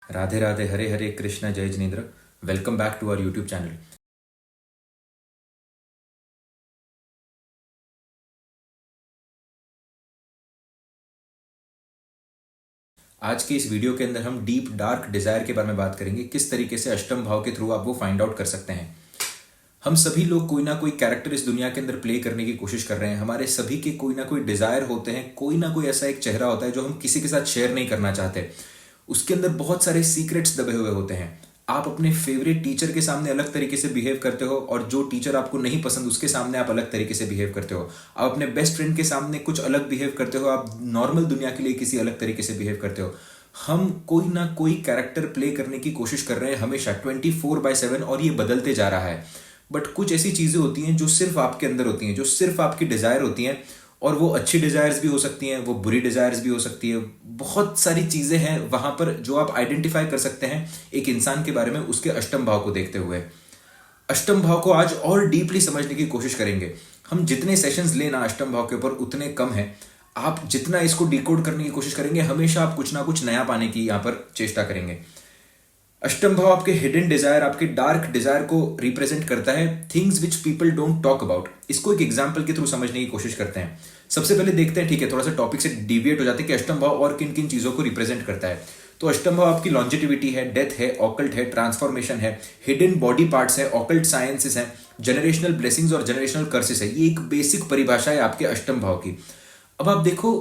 राधे राधे, हरे हरे कृष्णा, जय Jinendra. Welcome back to our YouTube channel. आज के इस वीडियो के अंदर हम डीप डार्क डिजायर के बारे में बात करेंगे, किस तरीके से अष्टम भाव के थ्रू आप वो फाइंड आउट कर सकते हैं। हम सभी लोग कोई ना कोई कैरेक्टर इस दुनिया के अंदर प्ले करने की कोशिश कर रहे हैं। हमारे सभी के कोई ना कोई डिजायर होते हैं, कोई ना कोई ऐसा एक चेहरा होता है जो हम किसी के साथ शेयर नहीं करना चाहते। उसके अंदर बहुत सारे सीक्रेट्स दबे हुए होते हैं। आप अपने फेवरेट टीचर के सामने अलग तरीके से बिहेव करते हो और जो टीचर आपको नहीं पसंद उसके सामने आप अलग तरीके से बिहेव करते हो। आप अपने बेस्ट फ्रेंड के सामने कुछ अलग बिहेव करते हो, आप नॉर्मल दुनिया के लिए किसी अलग तरीके से बिहेव करते हो। हम कोई ना कोई कैरेक्टर प्ले करने की कोशिश कर रहे हैं हमेशा 24/7, और ये बदलते जा रहा है। बट कुछ ऐसी चीजें होती हैं जो सिर्फ आपके अंदर होती हैं, जो सिर्फ आपकी डिजायर होती हैं, और वो अच्छी डिजायर्स भी हो सकती हैं, वो बुरी डिजायर्स भी हो सकती है। बहुत सारी चीजें हैं वहां पर जो आप आइडेंटिफाई कर सकते हैं एक इंसान के बारे में उसके अष्टम भाव को देखते हुए। अष्टम भाव को आज और डीपली समझने की कोशिश करेंगे। हम जितने सेशंस लेना अष्टम भाव के ऊपर उतने कम है। आप जितना इसको डिकोड करने की कोशिश करेंगे हमेशा आप कुछ ना कुछ नया पाने की यहां पर चेष्टा करेंगे। अष्टम भाव आपके हिडन डिजायर, आपके डार्क डिजायर को रिप्रेजेंट करता है, things which people don't talk about. इसको एक एग्जांपल के थ्रू समझने की कोशिश करते हैं। सबसे पहले देखते हैं, ठीक है, थोड़ा सा टॉपिक से डिविएट हो जाते हैं कि अष्टम भाव और किन किन चीजों को रिप्रेजेंट करता है। तो अष्टम भाव आपकी लॉन्जिटिविटी है, डेथ है, ऑकल्ट है, ट्रांसफॉर्मेशन है, हिडन बॉडी पार्ट्स है, ऑकल्ट साइंसेस है, जनरेशनल ब्लेसिंग्स और जनरेशनल कर्सेस है। ये एक बेसिक परिभाषा है आपके अष्टम भाव की। अब आप देखो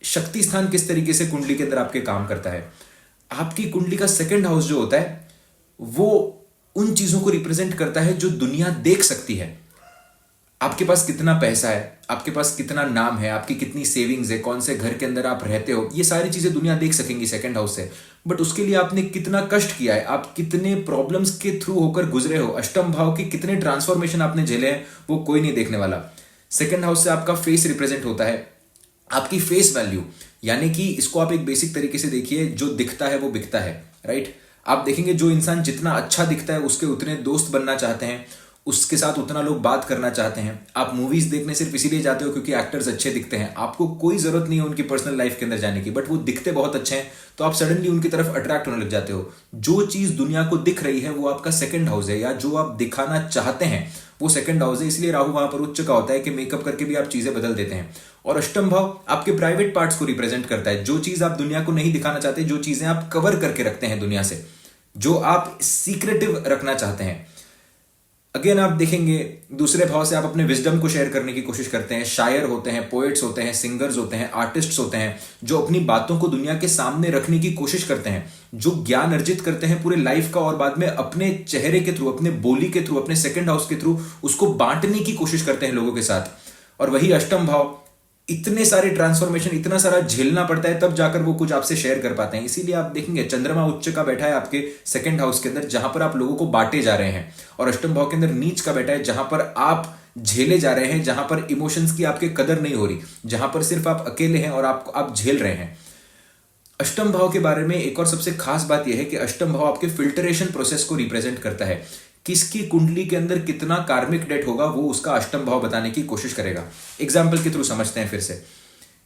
शक्ति स्थान किस तरीके से कुंडली के अंदर आपके काम करता है। आपकी कुंडली का सेकंड हाउस जो होता है वो उन चीजों को रिप्रेजेंट करता है जो दुनिया देख सकती है। आपके पास कितना पैसा है, आपके पास कितना नाम है, आपकी कितनी सेविंग्स है, कौन से घर के अंदर आप रहते हो, ये सारी चीजें दुनिया देख सकेंगी सेकंड हाउस से। बट उसके लिए आपने कितना कष्ट किया है, आप कितने प्रॉब्लम्स के थ्रू होकर गुजरे हो, अष्टम भाव के कितने ट्रांसफॉर्मेशन आपने झेले हैं, वो कोई नहीं देखने वाला। सेकंड हाउस से आपका फेस रिप्रेजेंट होता है, आपकी फेस वैल्यू। यानी कि इसको आप एक बेसिक तरीके से देखिए, जो दिखता है वो बिकता है, राइट। आप देखेंगे जो इंसान जितना अच्छा दिखता है उसके उतने दोस्त बनना चाहते हैं, उसके साथ उतना लोग बात करना चाहते हैं। आप मूवीज देखने सिर्फ इसीलिए जाते हो क्योंकि एक्टर्स अच्छे दिखते हैं, आपको कोई जरूरत नहीं है उनकी पर्सनल लाइफ के अंदर जाने की, बट वो दिखते बहुत अच्छे हैं तो आप सडनली उनकी तरफ अट्रैक्ट होने लग जाते हो। जो चीज दुनिया को दिख रही है वो आपका सेकंड हाउस है, या जो आप दिखाना चाहते हैं वो सेकंड हाउस है। इसलिए राहु वहां पर उच्च का होता है कि मेकअप करके भी आप चीजें बदल देते हैं। और अष्टम भाव आपके प्राइवेट पार्ट्स को रिप्रेजेंट करता है, जो चीज आप दुनिया को नहीं दिखाना चाहते, जो चीजें आप कवर करके रखते हैं दुनिया से, जो आप सीक्रेटिव रखना चाहते हैं। अगेन आप देखेंगे दूसरे भाव से आप अपने विजडम को शेयर करने की कोशिश करते हैं। शायर होते हैं, पोएट्स होते हैं, सिंगर्स होते हैं, आर्टिस्ट्स होते हैं, जो अपनी बातों को दुनिया के सामने रखने की कोशिश करते हैं, जो ज्ञान अर्जित करते हैं पूरे लाइफ का और बाद में अपने चेहरे के थ्रू, अपने बोली के थ्रू, अपने सेकंड हाउस के थ्रू उसको बांटने की कोशिश करते हैं लोगों के साथ। और वही अष्टम भाव, इतने सारे ट्रांसफॉर्मेशन, इतना सारा झेलना पड़ता है तब जाकर वो कुछ आपसे शेयर कर पाते हैं। इसीलिए आप देखेंगे चंद्रमा उच्च का बैठा है आपके सेकंड हाउस के अंदर, जहां पर आप लोगों को बांटे जा रहे हैं, और अष्टम भाव के अंदर नीच का बैठा है जहां पर आप झेले जा रहे हैं, जहां पर इमोशंस की आपके कदर नहीं हो रही, जहां पर सिर्फ आप अकेले हैं और आप झेल रहे हैं। अष्टम भाव के बारे में एक और सबसे खास बात यह है कि अष्टम भाव आपके फिल्टरेशन प्रोसेस को रिप्रेजेंट करता है। किसकी कुंडली के अंदर कितना कार्मिक डेट होगा वो उसका अष्टम भाव बताने की कोशिश करेगा। एग्जाम्पल के थ्रू समझते हैं, फिर से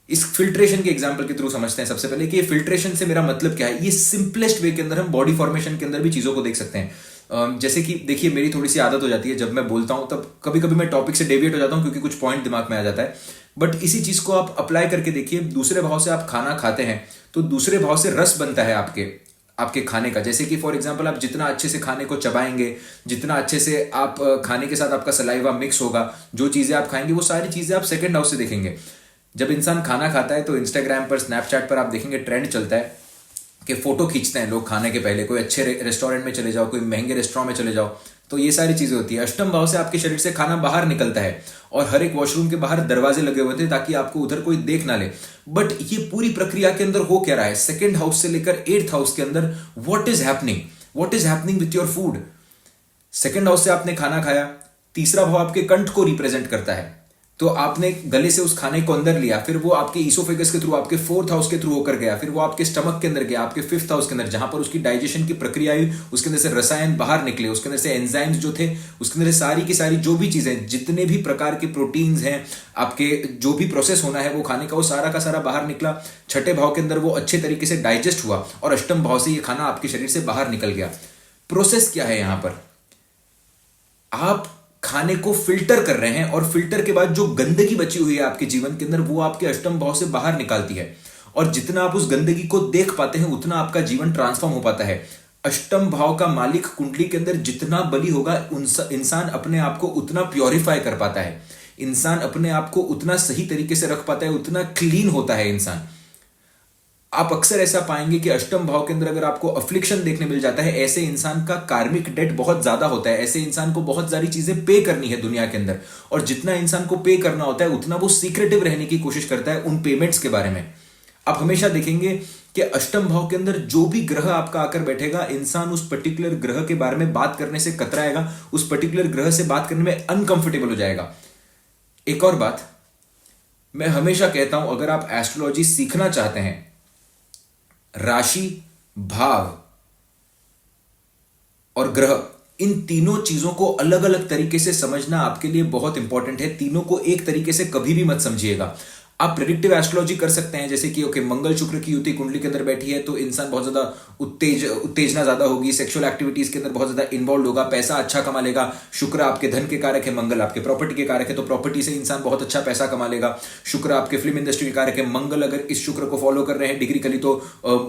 इस फिल्ट्रेशन के एग्जाम्पल के थ्रू समझते हैं। सबसे पहले कि फिल्ट्रेशन से मेरा मतलब क्या है। ये सिंपलेस्ट वे के अंदर हम बॉडी फॉर्मेशन के अंदर भी चीजों को देख सकते हैं। जैसे कि देखिए मेरी थोड़ी सी आदत हो जाती है, जब मैं बोलता हूं तब कभी कभी मैं टॉपिक से डेविएट हो जाता हूं क्योंकि कुछ पॉइंट दिमाग में आ जाता है। बट इसी चीज को आप अप्लाई करके देखिए, दूसरे भाव से आप खाना खाते हैं तो दूसरे भाव से रस बनता है आपके आपके खाने का। जैसे कि फॉर एग्जांपल आप जितना अच्छे से खाने को चबाएंगे, जितना अच्छे से आप खाने के साथ आपका सलाइवा मिक्स होगा, जो चीजें आप खाएंगे वो सारी चीजें आप सेकंड हाउस से देखेंगे। जब इंसान खाना खाता है तो इंस्टाग्राम पर, स्नैपचैट पर आप देखेंगे ट्रेंड चलता है कि फोटो खींचते हैं लोग खाने के पहले। कोई अच्छे रेस्टोरेंट में चले जाओ, कोई महंगे रेस्टोरेंट में चले जाओ, तो ये सारी चीजें होती है। अष्टम भाव से आपके शरीर से खाना बाहर निकलता है और हर एक वॉशरूम के बाहर दरवाजे लगे हुए थे ताकि आपको उधर कोई देख ना ले। बट ये पूरी प्रक्रिया के अंदर हो क्या रहा है, सेकंड हाउस से लेकर एट्थ हाउस के अंदर what is happening with your food. Second house से आपने खाना खाया, तीसरा भाव आपके कंठ को रिप्रेजेंट करता है। तो आपने गले से उस खाने को अंदर लिया, फिर वो आपके ईसोफेगस के थ्रू, आपके फोर्थ हाउस के थ्रू होकर गया, फिर वो आपके स्टमक के अंदर गया, आपके फिफ्थ हाउस के अंदर, जहां पर उसकी डाइजेशन की प्रक्रिया हुई, उसके अंदर से रसायन बाहर निकले, उसके अंदर से एंजाइम्स जो थे, उसके अंदर से सारी की सारी जो भी चीजें, जितने भी प्रकार के प्रोटीन्स हैं, आपके जो भी प्रोसेस होना है वो खाने का, वो सारा का सारा बाहर निकला। छठे भाव के अंदर वो अच्छे तरीके से डाइजेस्ट हुआ और अष्टम भाव से ये खाना आपके शरीर से बाहर निकल गया। प्रोसेस क्या है यहां पर? आप खाने को फिल्टर कर रहे हैं और फिल्टर के बाद जो गंदगी बची हुई है आपके जीवन के अंदर, वो आपके अष्टम भाव से बाहर निकालती है। और जितना आप उस गंदगी को देख पाते हैं उतना आपका जीवन ट्रांसफॉर्म हो पाता है। अष्टम भाव का मालिक कुंडली के अंदर जितना बली होगा, इंसान अपने आप को उतना प्योरीफाई कर पाता है, इंसान अपने आप को उतना सही तरीके से रख पाता है, उतना क्लीन होता है इंसान। आप अक्सर ऐसा पाएंगे कि अष्टम भाव के अंदर अगर आपको अफ्लिक्शन देखने मिल जाता है, ऐसे इंसान का कार्मिक डेट बहुत ज्यादा होता है, ऐसे इंसान को बहुत सारी चीजें पे करनी है दुनिया के अंदर, और जितना इंसान को पे करना होता है उतना वो सीक्रेटिव रहने की कोशिश करता है उन पेमेंट्स के बारे में। आप हमेशा देखेंगे कि अष्टम भाव के अंदर जो भी ग्रह आपका आकर बैठेगा, इंसान उस पर्टिकुलर ग्रह के बारे में बात करने से कतराएगा, उस पर्टिकुलर ग्रह से बात करने में अनकंफर्टेबल हो जाएगा। एक और बात मैं हमेशा कहता हूं, अगर आप एस्ट्रोलॉजी सीखना चाहते हैं, राशि, भाव और ग्रह, इन तीनों चीजों को अलग अलग तरीके से समझना आपके लिए बहुत इंपॉर्टेंट है। तीनों को एक तरीके से कभी भी मत समझिएगा। आप प्रेडिक्टिव एस्ट्रोलॉजी कर सकते हैं, जैसे कि ओके, मंगल शुक्र की युति कुंडली के अंदर बैठी है तो इंसान बहुत ज्यादा उत्तेजना ज्यादा होगी, सेक्सुअल एक्टिविटीज के अंदर बहुत ज्यादा इन्वॉल्व होगा, पैसा अच्छा कमा लेगा। शुक्र आपके धन के कारक है, मंगल आपके प्रॉपर्टी के कारक है, तो प्रॉपर्टी से इंसान बहुत अच्छा पैसा कमा लेगा। शुक्र आपके फिल्म इंडस्ट्री के कारक है, मंगल अगर इस शुक्र को फॉलो कर रहे हैं डिग्रिकली तो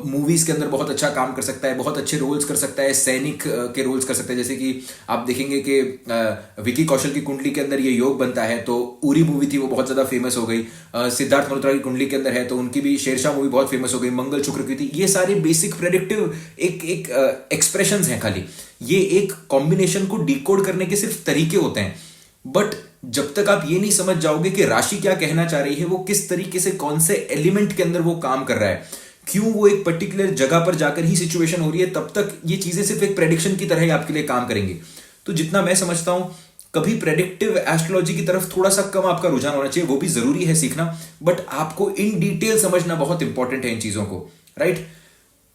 मूवीज के अंदर बहुत अच्छा काम कर सकता है, बहुत अच्छे रोल्स कर सकता है, सैनिक के रोल्स कर सकता है। जैसे कि आप देखेंगे कि विकी कौशल की कुंडली के अंदर ये योग बनता है, तो उरी मूवी थी वो बहुत ज्यादा फेमस हो गई। सिद्धार्थ मल्होत्रा की कुंडली के अंदर है तो उनकी भी शेरशाह मूवी बहुत फेमस हो गई, मंगल शुक्र की थी। ये सारे बेसिक प्रेडिक्टिव एक एक्सप्रेशंस हैं, खाली ये एक कॉम्बिनेशन को डिकोड करने के सिर्फ तरीके होते हैं। बट जब तक आप ये नहीं समझ जाओगे कि राशि क्या कहना चाह रही है, वो किस तरीके से कौन से एलिमेंट के अंदर वो काम कर रहा है, क्यों वो एक पर्टिकुलर जगह पर जाकर ही सिचुएशन हो रही है, तब तक ये चीजें सिर्फ एक प्रेडिक्शन की तरह ही आपके लिए काम करेंगी। तो जितना मैं समझता हूं, कभी प्रेडिक्टिव एस्ट्रोलॉजी की तरफ थोड़ा सा कम आपका रुझान होना चाहिए, वो भी जरूरी है सीखना, बट आपको इन डिटेल समझना बहुत इंपॉर्टेंट है इन चीजों को, राइट।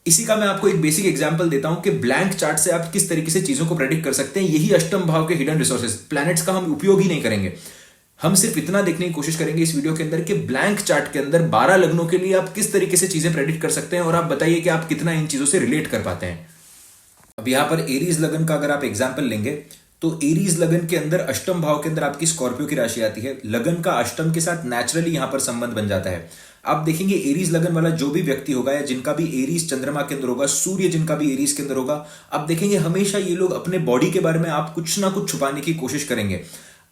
इसी का मैं आपको एक बेसिक एग्जांपल देता हूं कि ब्लैंक चार्ट से आप किस तरीके से चीजों को प्रेडिक्ट कर सकते हैं। यही अष्टम भाव के हिडन रिसोर्सेज, प्लैनेट्स का हम उपयोग ही नहीं करेंगे। हम सिर्फ इतना देखने की कोशिश करेंगे इस वीडियो के अंदर कि ब्लैंक चार्ट के अंदर 12 लग्नों के लिए आप किस तरीके से चीजें प्रेडिक्ट कर सकते हैं, और आप बताइए कि आप कितना इन चीजों से रिलेट कर पाते हैं। अब यहां पर एरीज लगन का अगर आप एग्जाम्पल लेंगे तो एरीज लगन के अंदर अष्टम भाव के अंदर आपकी स्कॉर्पियो की राशि आती है। लगन का अष्टम के साथ नेचुरली यहां पर संबंध बन जाता है। आप देखेंगे एरीज लगन वाला जो भी व्यक्ति होगा, या जिनका भी एरीज चंद्रमा के अंदर होगा, सूर्य जिनका भी एरीज के अंदर होगा, आप देखेंगे हमेशा ये लोग अपने बॉडी के बारे में आप कुछ ना कुछ छुपाने की कोशिश करेंगे।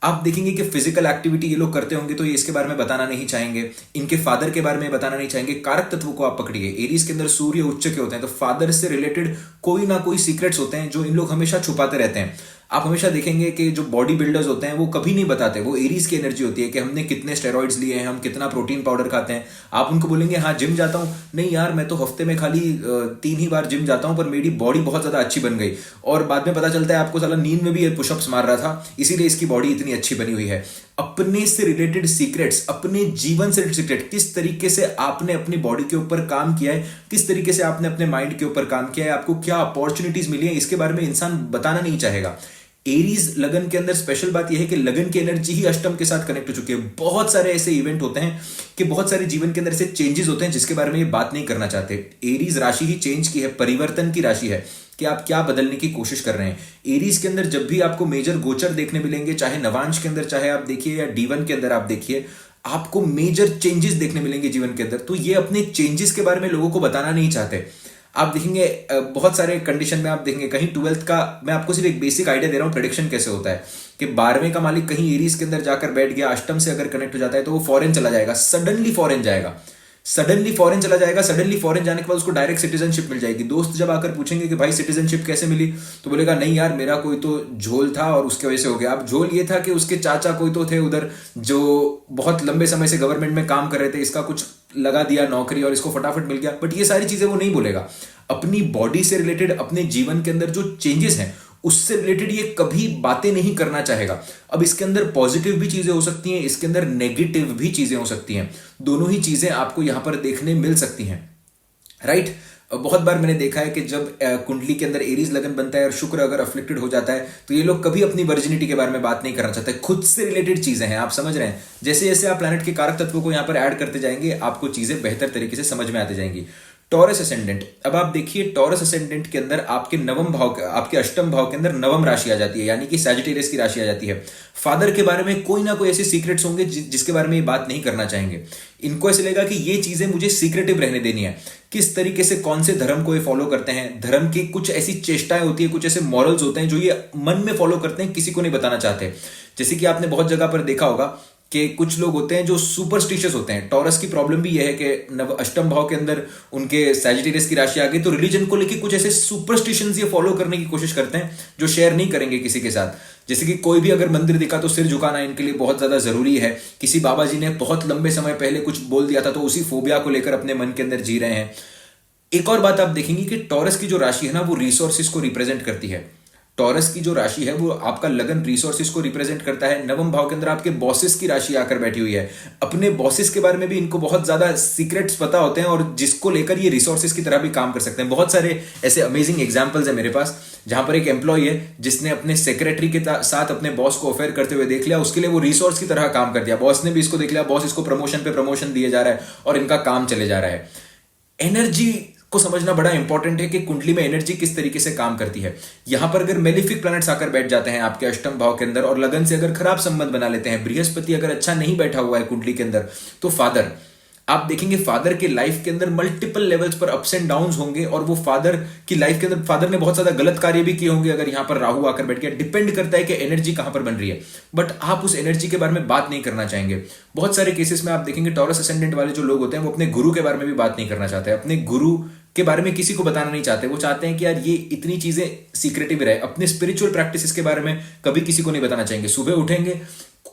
आप देखेंगे कि फिजिकल एक्टिविटी ये लोग करते होंगे तो ये इसके बारे में बताना नहीं चाहेंगे, इनके फादर के बारे में बताना नहीं चाहेंगे। कारक तत्व को आप पकड़िए, एरीज के अंदर सूर्य उच्च के होते हैं, तो फादर से रिलेटेड कोई ना कोई सीक्रेट्स होते हैं जो इन लोग हमेशा छुपाते रहते हैं। आप हमेशा देखेंगे कि जो बॉडी बिल्डर्स होते हैं वो कभी नहीं बताते, वो एरीज की एनर्जी होती है कि हमने कितने स्टेरॉइड्स लिए हैं, हम कितना प्रोटीन पाउडर खाते हैं। आप उनको बोलेंगे हाँ जिम जाता हूं, नहीं यार मैं तो हफ्ते में खाली 3 ही बार जिम जाता हूं, पर मेरी बॉडी बहुत ज्यादा अच्छी बन गई, और बाद में पता चलता है आपको साला नींद में भी ये पुशअप्स मार रहा था, इसीलिए इसकी बॉडी इतनी अच्छी बनी हुई है। अपने से रिलेटेड सीक्रेट्स, अपने जीवन से रिलेटेड सीक्रेट, किस तरीके से आपने अपनी बॉडी के ऊपर काम किया है, किस तरीके से आपने अपने माइंड के ऊपर काम किया है, आपको क्या अपॉर्चुनिटीज मिली है, इसके बारे में इंसान बताना नहीं चाहेगा। एरीज लगन के अंदर स्पेशल बात यह है कि लगन की एनर्जी ही अष्टम के साथ कनेक्ट हो चुकी है। बहुत सारे ऐसे इवेंट होते हैं कि बहुत सारे जीवन के अंदर ऐसे चेंजेस होते हैं जिसके बारे में ये बात नहीं करना चाहते। एरीज राशि ही चेंज की है, परिवर्तन की राशि है कि आप क्या बदलने की कोशिश कर रहे हैं। एरीज के अंदर जब भी आपको मेजर गोचर देखने मिलेंगे, चाहे नवांश के अंदर चाहे आप देखिए या D1 के अंदर आप देखिए, आपको मेजर चेंजेस देखने मिलेंगे जीवन के अंदर। तो ये अपने चेंजेस के बारे में लोगों को बताना नहीं चाहते। आप देखेंगे बहुत सारे कंडीशन में आप देखेंगे, कहीं 12th का मैं आपको सिर्फ एक बेसिक आइडिया दे रहा हूं प्रेडिक्शन कैसे होता है, कि 12वें का मालिक कहीं एरीज के अंदर जाकर बैठ गया, अष्टम से अगर कनेक्ट हो जाता है तो वो फॉरेन चला जाएगा, सडनली फॉरेन जाएगा, सडनली फॉरेन चला जाएगा। सडनली फॉरेन जाने के बाद उसको डायरेक्ट सिटीजनशिप मिल जाएगी। दोस्त जब आकर पूछेंगे कि भाई सिटीजनशिप कैसे मिली, तो बोलेगा नहीं यार मेरा कोई तो झोल था और उसके वजह से हो गया। अब झोल ये था कि उसके चाचा कोई तो थे उधर जो बहुत लंबे समय से गवर्नमेंट में काम कर रहे थे, इसका कुछ लगा दिया नौकरी और इसको फटाफट मिल गया। बट ये सारी चीजें वो नहीं बोलेगा। अपनी बॉडी से रिलेटेड अपने जीवन के अंदर जो चेंजेस हैं उससे रिलेटेड ये कभी बातें नहीं करना चाहेगा। अब इसके अंदर पॉजिटिव भी चीजें हो सकती हैं, इसके अंदर नेगेटिव भी चीजें हो सकती हैं, दोनों ही चीजें आपको यहां पर देखने मिल सकती हैं, राइट। बहुत बार मैंने देखा है कि जब कुंडली के अंदर एरीज लगन बनता है और शुक्र अगर अफ्लिक्टेड हो जाता है तो ये लोग कभी अपनी वर्जिनिटी के बारे में बात नहीं करना चाहते। खुद से रिलेटेड चीजें हैं, आप समझ रहे हैं। जैसे जैसे आप प्लैनेट के कारक तत्वों को यहां पर ऐड करते जाएंगे आपको चीजें बेहतर तरीके से समझ में आती जाएंगी। टॉरस असेंडेंट, अब आप देखिए टॉरस असेंडेंट के अंदर आपके नवम भाव, आपके अष्टम भाव के अंदर नवम राशि आ जाती है, यानी कि सैजिटेरियस की राशि आ जाती है। फादर के बारे में कोई ना कोई ऐसे सीक्रेट्स होंगे जिसके बारे में ये बात नहीं करना चाहेंगे। इनको ऐसे लगेगा कि ये चीजें मुझे सीक्रेटिव रहने देनी है। किस तरीके से, कौन से धर्म को ये फॉलो करते हैं, धर्म की कुछ ऐसी चेष्टाएं होती है, कुछ ऐसे मॉरल्स होते हैं जो ये मन में फॉलो करते हैं, किसी को नहीं बताना चाहते। जैसे कि आपने बहुत जगह पर देखा होगा कि कुछ लोग होते हैं जो सुपरस्टिशियस होते हैं। टॉरस की प्रॉब्लम भी यह है कि नव अष्टम भाव के अंदर उनके सैजिटेरियस की राशि आ गई तो रिलीजन को लेके कुछ ऐसे सुपरस्टिशंस ये फॉलो करने की कोशिश करते हैं जो शेयर नहीं करेंगे किसी के साथ। जैसे कि कोई भी अगर मंदिर दिखा तो सिर झुकाना इनके लिए बहुत ज्यादा जरूरी है। किसी बाबा जी ने बहुत लंबे समय पहले कुछ बोल दिया था तो उसी फोबिया को लेकर अपने मन के अंदर जी रहे हैं। एक और बात आप देखेंगे कि टॉरस की जो राशि है ना वो रिसोर्सेज को रिप्रेजेंट करती है। टॉरस की जो राशि है वो आपका लगन रिसोर्सेज को रिप्रेजेंट करता है। नवम भाव के अंदर आपके बॉसेस की राशि आकर बैठी हुई है। अपने बॉसेस के बारे में भी इनको बहुत ज्यादा सीक्रेट्स पता होते हैं और जिसको लेकर ये रिसोर्सेज की तरह भी काम कर सकते हैं। बहुत सारे ऐसे अमेजिंग एग्जांपल्स है मेरे पास जहां पर एक एम्प्लॉय है जिसने अपने सेक्रेटरी के साथ अपने बॉस को अफेयर करते हुए देख लिया, उसके लिए वो रिसोर्स की तरह काम कर दिया। बॉस ने भी इसको देख लिया, बॉस इसको प्रमोशन पे प्रमोशन दिए जा रहा है और इनका काम चले जा रहा है। एनर्जी को समझना बड़ा इंपॉर्टेंट है कि कुंडली में एनर्जी किस तरीके से काम करती है। यहां पर अगर मेलिफिक प्लैनेट्स आकर बैठ जाते हैं आपके अष्टम भाव के अंदर और लगन से अगर खराब संबंध बना लेते हैं, बृहस्पति अगर अच्छा नहीं बैठा हुआ है कुंडली के अंदर, तो फादर, आप देखेंगे फादर के लाइफ के अंदर मल्टीपल लेवल्स पर अप्स एंड डाउन्स होंगे और वो फादर की लाइफ के अंदर फादर ने बहुत ज्यादा गलत कार्य भी किए होंगे अगर यहां पर राहु आकर बैठ गया। डिपेंड करता है कि एनर्जी कहां पर बन रही है, बट आप उस एनर्जी के बारे में बात नहीं करना चाहेंगे। बहुत सारे केसेस में आप देखेंगे टॉरस असेंडेंट वाले जो लोग होते हैं वो अपने गुरु के बारे में भी बात नहीं करना चाहते, अपने गुरु के बारे में किसी को बताना नहीं चाहते। वो चाहते हैं कि यार ये इतनी चीजें सीक्रेटिव रहे। अपने स्पिरिचुअल प्रैक्टिसेस के बारे में कभी किसी को नहीं बताना चाहेंगे। सुबह उठेंगे,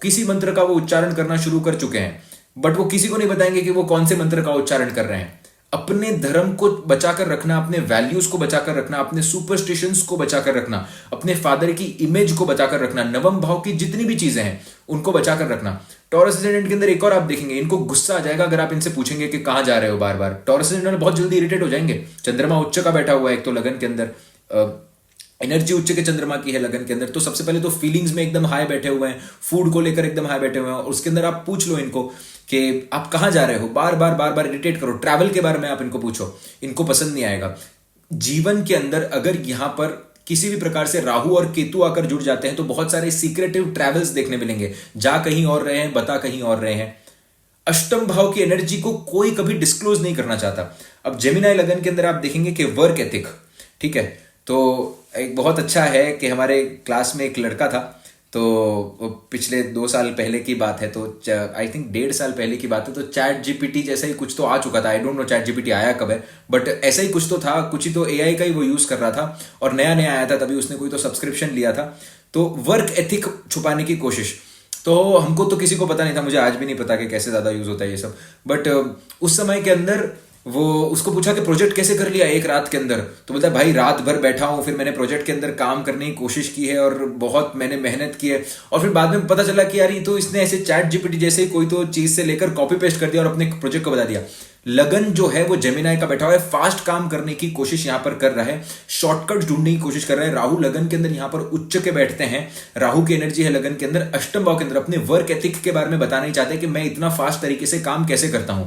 किसी मंत्र का वो उच्चारण करना शुरू कर चुके हैं बट वो किसी को नहीं बताएंगे कि वो कौन से मंत्र का उच्चारण कर रहे हैं। अपने धर्म को बचाकर रखना, अपने वैल्यूज को बचाकर रखना, अपने सुपरस्टिशंस को बचाकर रखना, अपने फादर की इमेज को बचाकर रखना, नवम भाव की जितनी भी चीजें हैं उनको बचाकर रखना। टॉरस असेंडेंट के अंदर एक और आप देखेंगे, इनको गुस्सा आ जाएगा अगर आप इनसे पूछेंगे कि कहां जा रहे हो बार बार। टॉरस असेंडेंट बहुत जल्दी इरिटेट हो जाएंगे। चंद्रमा उच्च का बैठा हुआ है एक तो लगन के अंदर, एनर्जी उच्च के चंद्रमा की है लगन के अंदर, तो सबसे पहले तो फीलिंग्स में एकदम हाई बैठे हुए हैं, फूड को लेकर एकदम हाई बैठे हुए हैं। और उसके अंदर आप पूछ लो इनको कि आप कहां जा रहे हो, बार बार इरिटेट करो। ट्रैवल के बारे में आप इनको पूछो, इनको पसंद नहीं आएगा। जीवन के अंदर अगर यहां पर किसी भी प्रकार से राहु और केतु आकर जुड़ जाते हैं तो बहुत सारे सीक्रेटिव ट्रैवल्स देखने मिलेंगे। जा कहीं और रहे हैं, बता कहीं और रहे हैं। अष्टम भाव की एनर्जी को कोई कभी डिस्क्लोज नहीं करना चाहता। अब जेमिनाई लगन के अंदर आप देखेंगे कि वर्क एथिक, ठीक है, तो एक बहुत अच्छा है कि हमारे क्लास में एक लड़का था, तो पिछले 2 साल पहले की बात है, तो आई थिंक 1.5 साल पहले की बात है, तो चैट जीपीटी जैसा ही कुछ तो आ चुका था। I don't know chat GPT आया कब है, बट ऐसा ही कुछ तो था, कुछ ही तो एआई का ही वो यूज कर रहा था और नया नया आया था, तभी उसने कोई तो सब्सक्रिप्शन लिया था। तो वर्क एथिक छुपाने की कोशिश, तो हमको तो किसी को पता नहीं था, मुझे आज भी नहीं पता कि कैसे ज्यादा यूज होता है ये सब। बट उस समय के अंदर वो उसको पूछा कि प्रोजेक्ट कैसे कर लिया एक रात के अंदर, तो बोलता है भाई रात भर बैठा हूं, फिर मैंने प्रोजेक्ट के अंदर काम करने की कोशिश की है और बहुत मैंने मेहनत की है। और फिर बाद में पता चला कि यार ये तो इसने ऐसे चैट जीपीटी जैसे कोई तो चीज से लेकर कॉपी पेस्ट कर दिया और अपने प्रोजेक्ट को बता दिया। लगन जो है वो जेमिनाई का बैठा हुआ है, फास्ट काम करने की कोशिश यहां पर कर रहा है, शॉर्टकट ढूंढने की कोशिश कर रहा है। राहु लगन के अंदर यहां पर उच्च के बैठते हैं, राहु की एनर्जी है लगन के अंदर। अष्टम भाव के अंदर अपने वर्क एथिक के बारे में बताना नहीं चाहते कि मैं इतना फास्ट तरीके से काम कैसे करता हूं।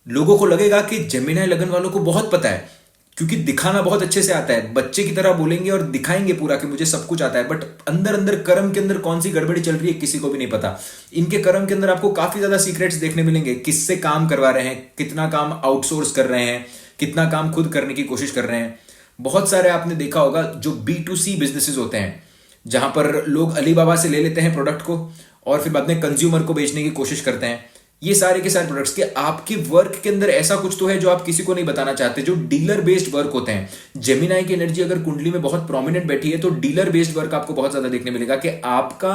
लोगों को लगेगा कि जेमिनाई लगन वालों को बहुत पता है क्योंकि दिखाना बहुत अच्छे से आता है, बच्चे की तरह बोलेंगे और दिखाएंगे पूरा कि मुझे सब कुछ आता है, बट अंदर अंदर कर्म के अंदर कौन सी गड़बड़ी चल रही है किसी को भी नहीं पता। इनके कर्म के अंदर आपको काफी ज्यादा सीक्रेट्स देखने मिलेंगे, किससे काम करवा रहे हैं, कितना काम आउटसोर्स कर रहे हैं, कितना काम खुद करने की कोशिश कर रहे हैं। बहुत सारे आपने देखा होगा जो B2C बिजनेसेस होते हैं जहां पर लोग अलीबाबा से ले लेते हैं प्रोडक्ट को और फिर बाद में कंज्यूमर को बेचने की कोशिश करते हैं। ये सारे के सारे प्रोडक्ट्स के आपकी वर्क के अंदर ऐसा कुछ तो है जो आप किसी को नहीं बताना चाहते, जो डीलर बेस्ड वर्क होते हैं। जेमिनाई की एनर्जी अगर कुंडली में बहुत प्रोमिनेंट बैठी है तो डीलर बेस्ड वर्क आपको बहुत ज्यादा देखने मिलेगा कि आपका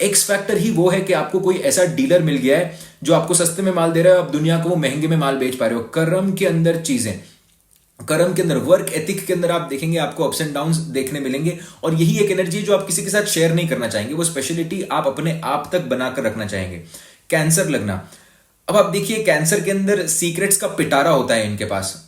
एक्स फैक्टर ही वो है कि आपको कोई ऐसा डीलर मिल गया है जो आपको सस्ते में माल दे रहा है, आप दुनिया को वो महंगे में माल बेच पा रहे हो। कर्म के अंदर चीजें, कर्म के अंदर, वर्क एथिक के अंदर आप देखेंगे आपको अप्स एंड डाउन्स देखने मिलेंगे। और यही एक एनर्जी है जो आप किसी के साथ शेयर नहीं करना चाहेंगे, वो स्पेशलिटी आप अपने आप तक बनाकर रखना चाहेंगे। कैंसर लगना, अब आप देखिए कैंसर के अंदर सीक्रेट्स का पिटारा होता है इनके पास।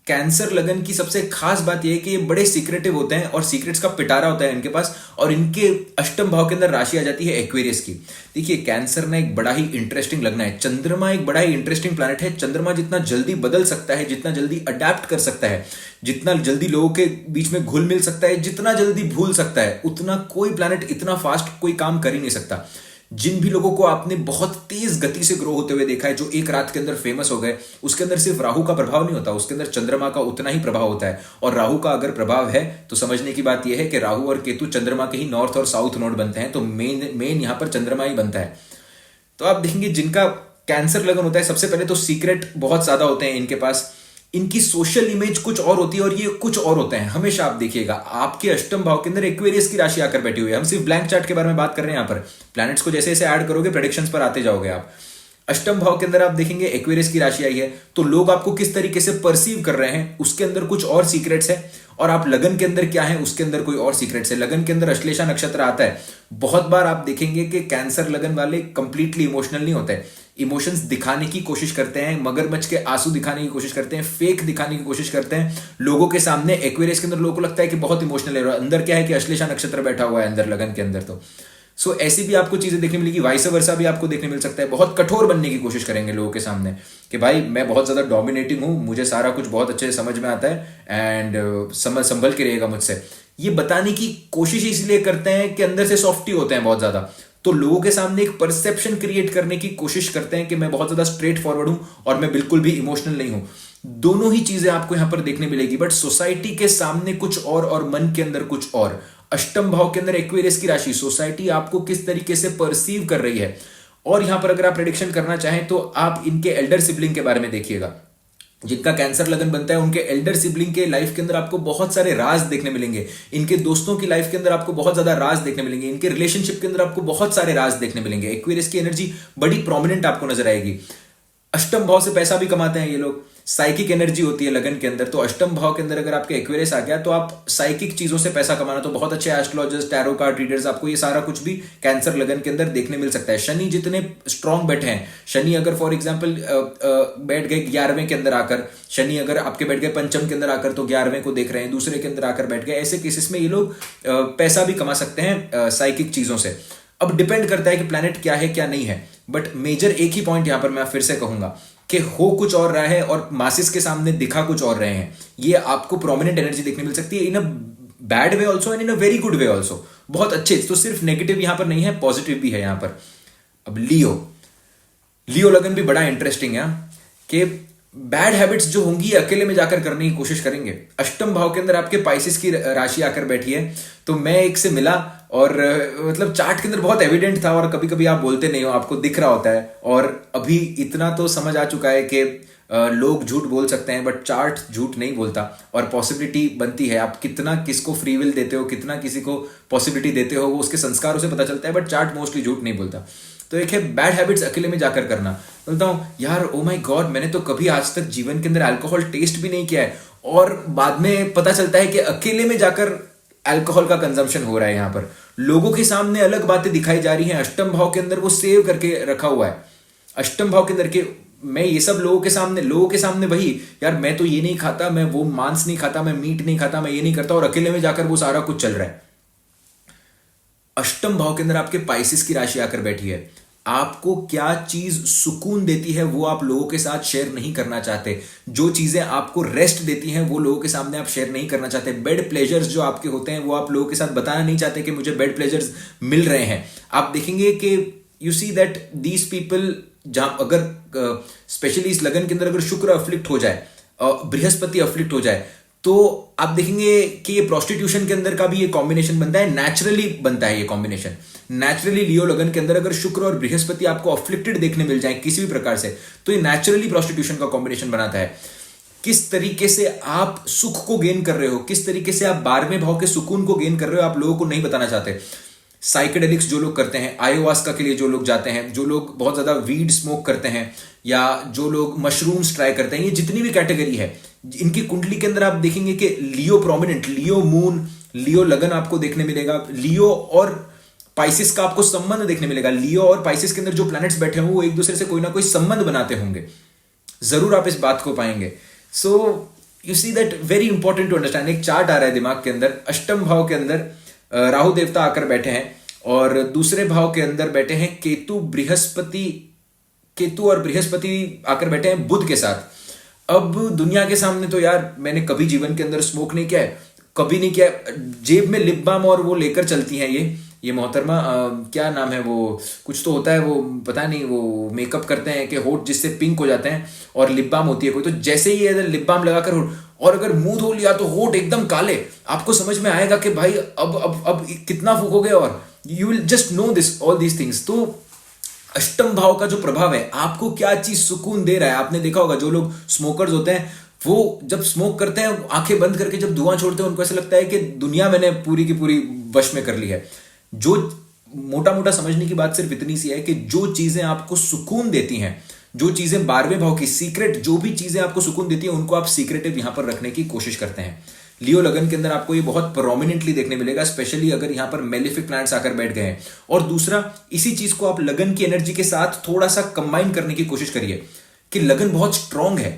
कैंसर लगन की सबसे खास बात यह है कि ये बड़े सीक्रेटिव होते हैं और सीक्रेट्स का पिटारा होता है इनके पास। और इनके अष्टम भाव के अंदर राशि आ जाती है एक्वेरियस की। देखिए कैंसर ना एक बड़ा ही इंटरेस्टिंग लगना है। चंद्रमा एक बड़ा ही इंटरेस्टिंग प्लैनेट है। चंद्रमा जितना जल्दी बदल सकता है, जितना जल्दी अडेप्ट कर सकता है, जितना जल्दी लोगों के बीच में घुल मिल सकता है, जितना जल्दी भूल सकता है, उतना कोई प्लैनेट इतना फास्ट कोई काम कर ही नहीं सकता। जिन भी लोगों को आपने बहुत तेज गति से ग्रो होते हुए देखा है, जो एक रात के अंदर फेमस हो गए, उसके अंदर सिर्फ राहु का प्रभाव नहीं होता, उसके अंदर चंद्रमा का उतना ही प्रभाव होता है। और राहु का अगर प्रभाव है तो समझने की बात यह है कि राहु और केतु चंद्रमा के ही नॉर्थ और साउथ नोड बनते हैं, तो मेन यहां पर चंद्रमा ही बनता है। तो आप देखेंगे जिनका कैंसर लगन होता है, सबसे पहले तो सीक्रेट बहुत ज्यादा होते हैं इनके पास। इनकी सोशल इमेज कुछ और होती है और ये कुछ और होते हैं। हमेशा आप देखिएगा आपके अष्टम भाव के अंदर एक्वेरियस की राशि आकर बैठी हुई है। हम सिर्फ ब्लैंक चार्ट के बारे में बात कर रहे हैं। यहाँ पर प्लैनेट्स को जैसे जैसे ऐड करोगे प्रेडिक्शंस पर आते जाओगे आप। अष्टम भाव के अंदर आप देखेंगे एक्वेरियस की राशि आई है, तो लोग आपको किस तरीके से परसीव कर रहे हैं उसके अंदर कुछ और सीक्रेट्स है। और आप लगन के अंदर क्या है उसके अंदर कोई और सीक्रेट्स है। लगन के अंदर अश्लेषा नक्षत्र आता है। बहुत बार आप देखेंगे कि कैंसर लगन वाले कंप्लीटली इमोशनल नहीं होते, इमोशंस दिखाने की कोशिश करते हैं, मगरमच्छ के आंसू दिखाने की कोशिश करते हैं, फेक दिखाने की कोशिश करते हैं लोगों के सामने। एक्वेरियस के अंदर लोगों को लगता है कि बहुत इमोशनल है, अंदर क्या है कि अश्लेषा नक्षत्र बैठा हुआ है अंदर लगन के अंदर। तो ऐसी भी आपको चीजें देखने मिलेगी, वाइस वर्सा भी आपको देखने मिल सकता है। बहुत कठोर बनने की कोशिश करेंगे लोगों के सामने कि भाई मैं बहुत ज्यादा डोमिनेटिंग हूं, मुझे सारा कुछ बहुत अच्छे से समझ में आता है एंड संभल के रहेगा मुझसे। ये बताने की कोशिश इसलिए करते हैं कि अंदर से सॉफ्टी होते हैं बहुत ज्यादा, तो लोगों के सामने एक परसेप्शन क्रिएट करने की कोशिश करते हैं कि मैं बहुत ज्यादा स्ट्रेट फॉरवर्ड हूं और मैं बिल्कुल भी इमोशनल नहीं हूं। दोनों ही चीजें आपको यहां पर देखने मिलेगी, बट सोसाइटी के सामने कुछ और मन के अंदर कुछ और। अष्टम भाव के अंदर एक्वेरियस की राशि, सोसाइटी आपको किस तरीके से परसीव कर रही है। और यहां पर अगर आप प्रेडिक्शन करना चाहें तो आप इनके एल्डर सिबलिंग के बारे में देखिएगा। जिनका कैंसर लगन बनता है उनके एल्डर सिबलिंग के लाइफ के अंदर आपको बहुत सारे राज देखने मिलेंगे। इनके दोस्तों की लाइफ के अंदर आपको बहुत ज्यादा राज देखने मिलेंगे। इनके रिलेशनशिप के अंदर आपको बहुत सारे राज देखने मिलेंगे। एक्वेरियस की एनर्जी बड़ी प्रोमिनेंट आपको नजर आएगी। अष्टम भाव से पैसा भी कमाते हैं ये लोग। साइकिक एनर्जी होती है लगन के अंदर, तो अष्टम भाव के अंदर अगर आपके एक्वेरियस आ गया तो आप साइकिक चीजों से पैसा कमाना, तो बहुत अच्छे एस्ट्रोलॉजर्स, टैरो कार्ड रीडर्स, आपको ये सारा कुछ भी कैंसर लगन के अंदर देखने मिल सकता है। शनि जितने स्ट्रॉन्ग बैठे हैं, शनि अगर फॉर एग्जाम्पल बैठ गए 11वें के अंदर आकर, शनि अगर आपके बैठ गए पंचम के अंदर आकर तो 11वें को देख रहे हैं, दूसरे के अंदर आकर बैठ गए, ऐसे केसेस में ये लोग पैसा भी कमा सकते हैं साइकिक चीजों से। अब डिपेंड करता है कि प्लैनेट क्या है क्या नहीं है, बट मेजर एक ही पॉइंट यहां पर मैं फिर से कहूंगा कि हो कुछ और रहा है और मासिस के सामने दिखा कुछ और रहे हैं। ये आपको प्रोमिनेंट एनर्जी देखने मिल सकती है in a bad way also and in a very good way also. बहुत अच्छे, तो सिर्फ नेगेटिव यहां पर नहीं है, पॉजिटिव भी है यहां पर। अब लियो लगन भी बड़ा इंटरेस्टिंग है कि बैड हैबिट्स जो होंगी अकेले में जाकर करने की कोशिश करेंगे। अष्टम भाव के अंदर आपके पाइसिस की राशि आकर बैठी है, तो मैं एक से मिला और मतलब चार्ट के अंदर बहुत एविडेंट था, और कभी कभी आप बोलते नहीं हो, आपको दिख रहा होता है। और अभी इतना तो समझ आ चुका है कि लोग झूठ बोल सकते हैं बट चार्ट झूठ नहीं बोलता, और पॉसिबिलिटी बनती है। आप कितना किसको फ्री विल देते हो, कितना किसी को पॉसिबिलिटी देते हो, वो उसके संस्कारों से पता चलता है, बट चार्ट मोस्टली झूठ नहीं बोलता। तो एक है बैड हैबिट्स अकेले में जाकर करना। बोलता हूं यार ओ माय गॉड, मैंने तो कभी आज तक जीवन के अंदर अल्कोहल टेस्ट भी नहीं किया है, और बाद में पता चलता है कि अकेले में जाकर अल्कोहल का कंजम्पशन हो रहा है। यहां पर लोगों के सामने अलग बातें दिखाई जा रही हैं, अष्टम भाव के अंदर वो सेव करके रखा हुआ है। अष्टम भाव के अंदर के मैं ये सब लोगों के सामने वही, यार मैं तो ये नहीं खाता, मैं वो मांस नहीं खाता, मैं मीट नहीं खाता, मैं ये नहीं करता, और अकेले में जाकर वो सारा कुछ चल रहा है। अष्टम भाव के अंदर आपके पाइसिस की राशि आकर बैठी है। आपको क्या चीज सुकून देती है वो आप लोगों के साथ शेयर नहीं करना चाहते। जो चीजें आपको रेस्ट देती हैं वो लोगों के सामने आप शेयर नहीं करना चाहते। बेड प्लेजर्स जो आपके होते हैं वो आप लोगों के साथ बताना नहीं चाहते कि मुझे बेड प्लेजर्स मिल रहे हैं। आप देखेंगे कि you see that these people, जहां अगर स्पेशली इस लगन के अंदर अगर शुक्र अफ्लिक्ट हो जाए, बृहस्पति अफ्लिक्ट हो जाए, तो आप देखेंगे कि ये प्रोस्टिट्यूशन के अंदर का भी ये कॉम्बिनेशन बनता है, नेचुरली बनता है ये कॉम्बिनेशन। नेचुरली लियो लगन के अंदर अगर शुक्र और बृहस्पति आपको अफ्लिक्टेड देखने मिल जाए किसी भी प्रकार से, तो ये नेचुरली प्रोस्टिट्यूशन का कॉम्बिनेशन बनाता है। किस तरीके से आप सुख को गेन कर रहे हो, किस तरीके से आप 12वें भाव के सुकून को गेन कर रहे हो, आप लोगों को नहीं बताना चाहते। साइकेडेलिक्स जो लोग करते हैं, आयोवास्का के लिए जो लोग जाते हैं, जो लोग बहुत ज्यादा वीड स्मोक करते हैं, या जो लोग मशरूम्स ट्राई करते हैं, ये जितनी भी कैटेगरी है, इनकी कुंडली के अंदर आप देखेंगे कि लियो प्रोमिनेंट, लियो मून, लियो लगन आपको देखने मिलेगा। लियो और पाइसिस का आपको संबंध देखने मिलेगा। लियो और पाइसिस के अंदर जो प्लैनेट्स बैठे होंगे वो एक दूसरे से कोई ना कोई संबंध बनाते होंगे, जरूर आप इस बात को पाएंगे। So you see that very important to understand. एक चार्ट आ रहा है दिमाग के अंदर, अष्टम भाव के अंदर राहु देवता आकर बैठे हैं और दूसरे भाव के अंदर बैठे हैं केतु और बृहस्पति आकर बैठे हैं बुध के साथ। अब दुनिया के सामने तो यार मैंने कभी जीवन के अंदर स्मोक नहीं किया है, कभी नहीं किया। जेब में लिप बाम और वो लेकर चलती हैं ये मोहतरमा, क्या नाम है वो, कुछ तो होता है वो, पता नहीं, वो मेकअप करते हैं कि होठ जिससे पिंक हो जाते हैं, और लिप बाम होती है कोई, तो जैसे ही ये लिप बाम लगाकर और अगर मुंह धो लिया तो होठ एकदम काले, आपको समझ में आएगा कि भाई अब कितना फूकोगे, और you will just know this all these things. तो अष्टम भाव का जो प्रभाव है, आपको क्या चीज सुकून दे रहा है। आपने देखा होगा जो लोग स्मोकर्स होते हैं वो जब स्मोक करते हैं, आंखें बंद करके जब धुआं छोड़ते हैं, उनको ऐसा लगता है कि दुनिया मैंने पूरी की पूरी वश में कर ली है। जो मोटा मोटा समझने की बात सिर्फ इतनी सी है कि जो चीजें आपको सुकून देती हैं, जो चीजें 12वें भाव की सीक्रेट, जो भी चीजें आपको सुकून देती हैं, उनको आप सीक्रेटिव यहां पर रखने की कोशिश करते हैं। लियो लगन के अंदर आपको ये बहुत प्रोमिनेंटली देखने मिलेगा, स्पेशली अगर यहां पर मेलिफिक प्लैनेट्स आकर बैठ गए हैं। और दूसरा, इसी चीज को आप लगन की एनर्जी के साथ थोड़ा सा कंबाइन करने की कोशिश करिए कि लगन बहुत स्ट्रांग है,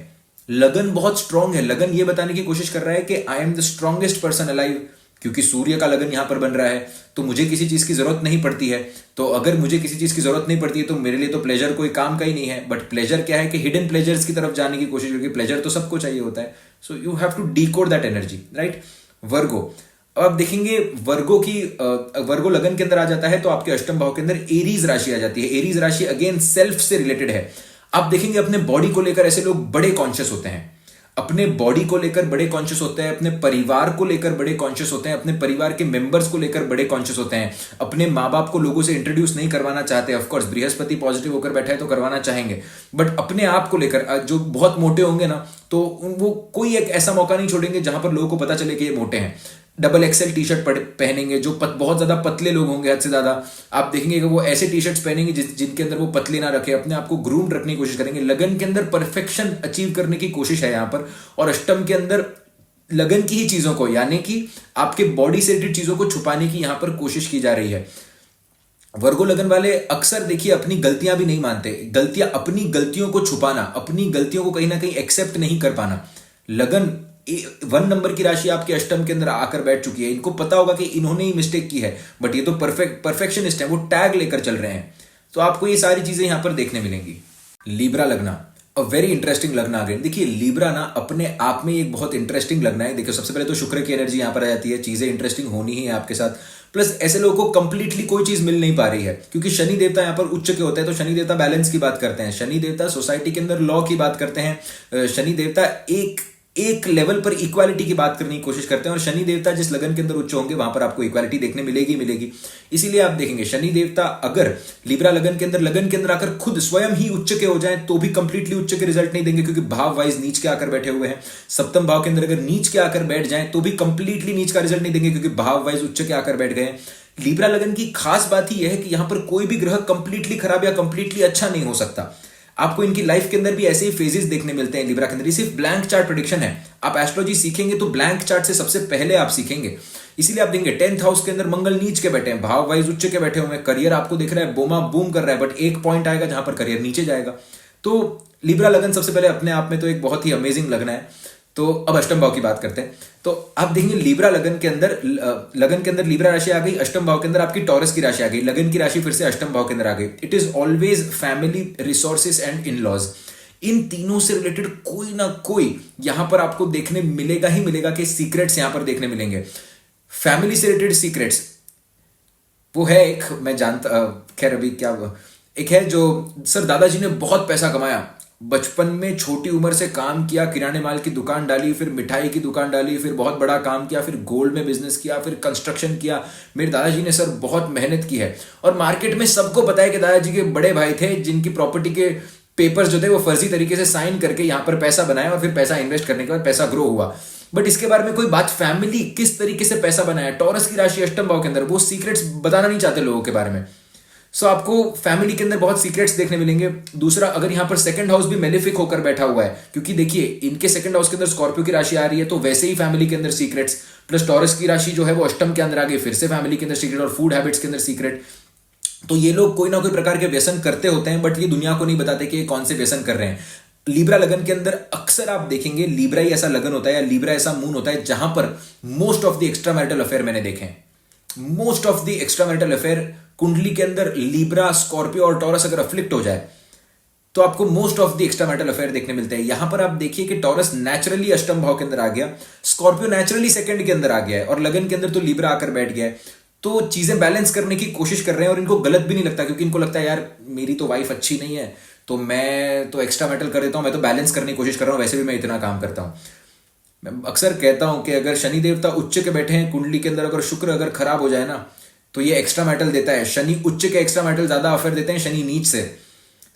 लगन बहुत स्ट्रांग है। लगन ये बताने की कोशिश कर रहा है कि I am the strongest person alive, क्योंकि सूर्य का लगन यहां पर बन रहा है, तो मुझे किसी चीज की जरूरत नहीं पड़ती है। तो अगर मुझे किसी चीज की जरूरत नहीं पड़ती है तो मेरे लिए तो प्लेजर कोई काम का ही नहीं है। बट प्लेजर क्या है कि हिडन प्लेजर्स की तरफ जाने की कोशिश, क्योंकि प्लेजर तो सबको चाहिए होता है। So you have to decode that energy, right. Virgo, अब आप देखेंगे वर्गो लगन के अंदर आ जाता है तो आपके अष्टम भाव के अंदर एरीज राशि आ जाती है। एरीज राशि अगेन सेल्फ से रिलेटेड है। आप देखेंगे अपने बॉडी को लेकर ऐसे लोग बड़े कॉन्शियस होते हैं, अपने बॉडी को लेकर बड़े कॉन्शियस होते हैं, अपने परिवार को लेकर बड़े कॉन्शियस होते हैं, अपने परिवार के मेंबर्स को लेकर बड़े कॉन्शियस होते हैं, अपने माँ बाप को लोगों से इंट्रोड्यूस नहीं करवाना चाहते। ऑफ कोर्स बृहस्पति पॉजिटिव होकर बैठा है तो करवाना चाहेंगे, बट अपने आप को लेकर जो बहुत मोटे होंगे ना, तो वो कोई एक ऐसा मौका नहीं छोड़ेंगे जहां पर लोगों को पता चले कि ये मोटे हैं। डबल एक्सेल टी शर्ट पहनेंगे। जो बहुत ज्यादा पतले लोग होंगे, हद से ज्यादा, आप देखेंगे कि वो ऐसे टी शर्ट्स पहनेंगे जिनके अंदर वो पतले ना रखे, अपने आप को ग्रूम रखने की कोशिश करेंगे। लगन के अंदर परफेक्शन अचीव करने की कोशिश है यहाँ पर, और अष्टम के अंदर लगन की ही चीजों को, यानी कि आपके बॉडी से रिलेटेड चीजों को छुपाने की यहां पर कोशिश की जा रही है। वर्गो लगन वाले अक्सर देखिए अपनी गलतियां भी नहीं मानते, अपनी गलतियों को छुपाना, अपनी गलतियों को कहीं ना कहीं एक्सेप्ट नहीं कर पाना। लगन 1 नंबर की राशि आपके अष्टम के अंदर आकर बैठ चुकी है। इनको पता होगा कि इन्होंने ही मिस्टेक की है, बट ये तो परफेक्शनिस्ट है, वो टैग लेकर चल रहे हैं। तो आपको ये सारी चीजें यहां पर देखने मिलेंगी। लिब्रा लगना, अ वेरी इंटरेस्टिंग लगना अगेन। देखिए लिब्रा ना अपने आप में एक बहुत इंटरेस्टिंग लगना है। देखिए सबसे पहले तो शुक्र की एनर्जी यहां पर आ जाती है, चीजें इंटरेस्टिंग होनी ही है आपके साथ। प्लस ऐसे लोगों को कंप्लीटली कोई चीज मिल नहीं पा रही है, क्योंकि शनि देवता यहां पर उच्च के होते हैं। तो शनि देवता बैलेंस की बात करते हैं, शनि देवता सोसाइटी के अंदर लॉ की बात करते हैं, शनि देवता एक लेवल पर इक्वालिटी की बात करने की कोशिश करते हैं। और शनि देवता जिस लगन के अंदर उच्च होंगे वहां पर आपको इक्वालिटी देखने मिलेगी। इसीलिए आप देखेंगे शनि देवता अगर लिब्रा लगन के अंदर आकर खुद स्वयं ही उच्च के हो जाएं तो भी कंप्लीटली उच्च के रिजल्ट नहीं देंगे, क्योंकि भाव वाइज नीच के आकर बैठे हुए हैं। सप्तम भाव के अंदर अगर नीच के आकर बैठ जाएं तो भी कंप्लीटली नीच का रिजल्ट नहीं देंगे, क्योंकि भाव वाइज उच्च के आकर बैठ गए। लिब्रा लगन की खास बात ही यह है कि यहां पर कोई भी ग्रह कंप्लीटली खराब या कंप्लीटली अच्छा नहीं हो सकता। आपको इनकी लाइफ के अंदर भी ऐसे ही फेजेस देखने मिलते हैं लिब्रा के अंदर। ये सिर्फ ब्लैंक चार्ट प्रेडिक्शन है। आप एस्ट्रोलॉजी सीखेंगे तो ब्लैंक चार्ट से सबसे पहले आप सीखेंगे। इसीलिए आप देंगे 10th हाउस के अंदर मंगल नीच के बैठे हैं, भाव वाइज उच्च के बैठे हुए हैं। करियर आपको दिख रहा है बूम कर रहा है, बट एक पॉइंट आएगा जहां पर करियर नीचे जाएगा। तो लिब्रा लगन सबसे पहले अपने आप में तो एक बहुत ही अमेजिंग लगना है। तो अब अष्टम भाव की बात करते हैं। तो आप देखेंगे लिब्रा लगन के अंदर लिब्रा राशि आ गई, अष्टम भाव के अंदर आपकी टॉरस की राशि आ गई, लगन की राशि फिर से अष्टम भाव के अंदर आ गई। It is always family, resources and in laws. इन तीनों से रिलेटेड कोई ना कोई यहां पर आपको देखने मिलेगा ही मिलेगा कि सीक्रेट्स यहां पर देखने मिलेंगे। फैमिली से रिलेटेड सीक्रेट्स वो है एक, मैं जानता, खैर अभी क्या, एक है जो सर दादाजी ने बहुत पैसा कमाया, बचपन में छोटी उम्र से काम किया, किराने माल की दुकान डाली, फिर मिठाई की दुकान डाली, फिर बहुत बड़ा काम किया, फिर गोल्ड में बिजनेस किया, फिर कंस्ट्रक्शन किया। मेरे दादाजी ने सर बहुत मेहनत की है, और मार्केट में सबको पता है कि दादाजी के बड़े भाई थे जिनकी प्रॉपर्टी के पेपर्स जो थे वो फर्जी तरीके से साइन करके यहाँ पर पैसा बनाया, और फिर पैसा इन्वेस्ट करने के बाद पैसा ग्रो हुआ। बट इसके बारे में कोई बात, फैमिली किस तरीके से पैसा बनाया, टॉरस की राशि अष्टम भाव के अंदर, वो सीक्रेट्स बताना नहीं चाहते लोगों के बारे में। सो आपको फैमिली के अंदर बहुत सीक्रेट्स देखने मिलेंगे। दूसरा, अगर यहां पर सेकंड हाउस भी मेलेफिक होकर बैठा हुआ है, क्योंकि देखिए इनके सेकंड हाउस के अंदर स्कॉर्पियो की राशि आ रही है, तो वैसे ही फैमिली के अंदर सीक्रेट्स, प्लस टॉरस की राशि जो है वो अष्टम के अंदर आ गई, फिर से फैमिली के अंदर सीक्रेट और फूड हैबिट्स के अंदर सीक्रेट। तो ये लोग कोई ना कोई प्रकार के व्यसन करते होते हैं, बट ये दुनिया को नहीं बताते कि ये कौन से व्यसन कर रहे हैं। लीब्रा लगन के अंदर अक्सर आप देखेंगे लीब्रा ही ऐसा लगन होता है या लीब्रा ऐसा मून होता है जहां पर most of the extra marital affair मैंने देखे हैं। Most of the extra marital affair कुंडली के अंदर लीब्रा, स्कॉर्पियो और टॉरस अगर अफ्लिक्ट हो जाए तो आपको most of the extra marital affair देखने मिलते हैं। यहां पर आप देखिए कि टॉरस नेचुरली अष्टम भाव के अंदर आ गया, स्कॉर्पियो नेचुरली सेकंड के अंदर आ गया है, और लगन के अंदर तो लीब्रा आकर बैठ गया है। तो चीजें बैलेंस करने की कोशिश कर रहे हैं और इनको गलत भी नहीं लगता, क्योंकि इनको लगता है यार मेरी तो वाइफ अच्छी नहीं है तो मैं तो एक्स्ट्रा मैरिटल कर देता हूं, मैं तो बैलेंस करने की कोशिश कर रहा हूं, वैसे भी मैं इतना काम करता हूं। मैं अक्सर कहता हूं कि अगर शनि देवता उच्च के बैठे हैं कुंडली के अंदर, अगर शुक्र अगर खराब हो जाए ना तो ये एक्स्ट्रा मैरिटल देता है। शनि उच्च के एक्स्ट्रा मैरिटल ज्यादा अफेयर देते हैं शनि नीच से।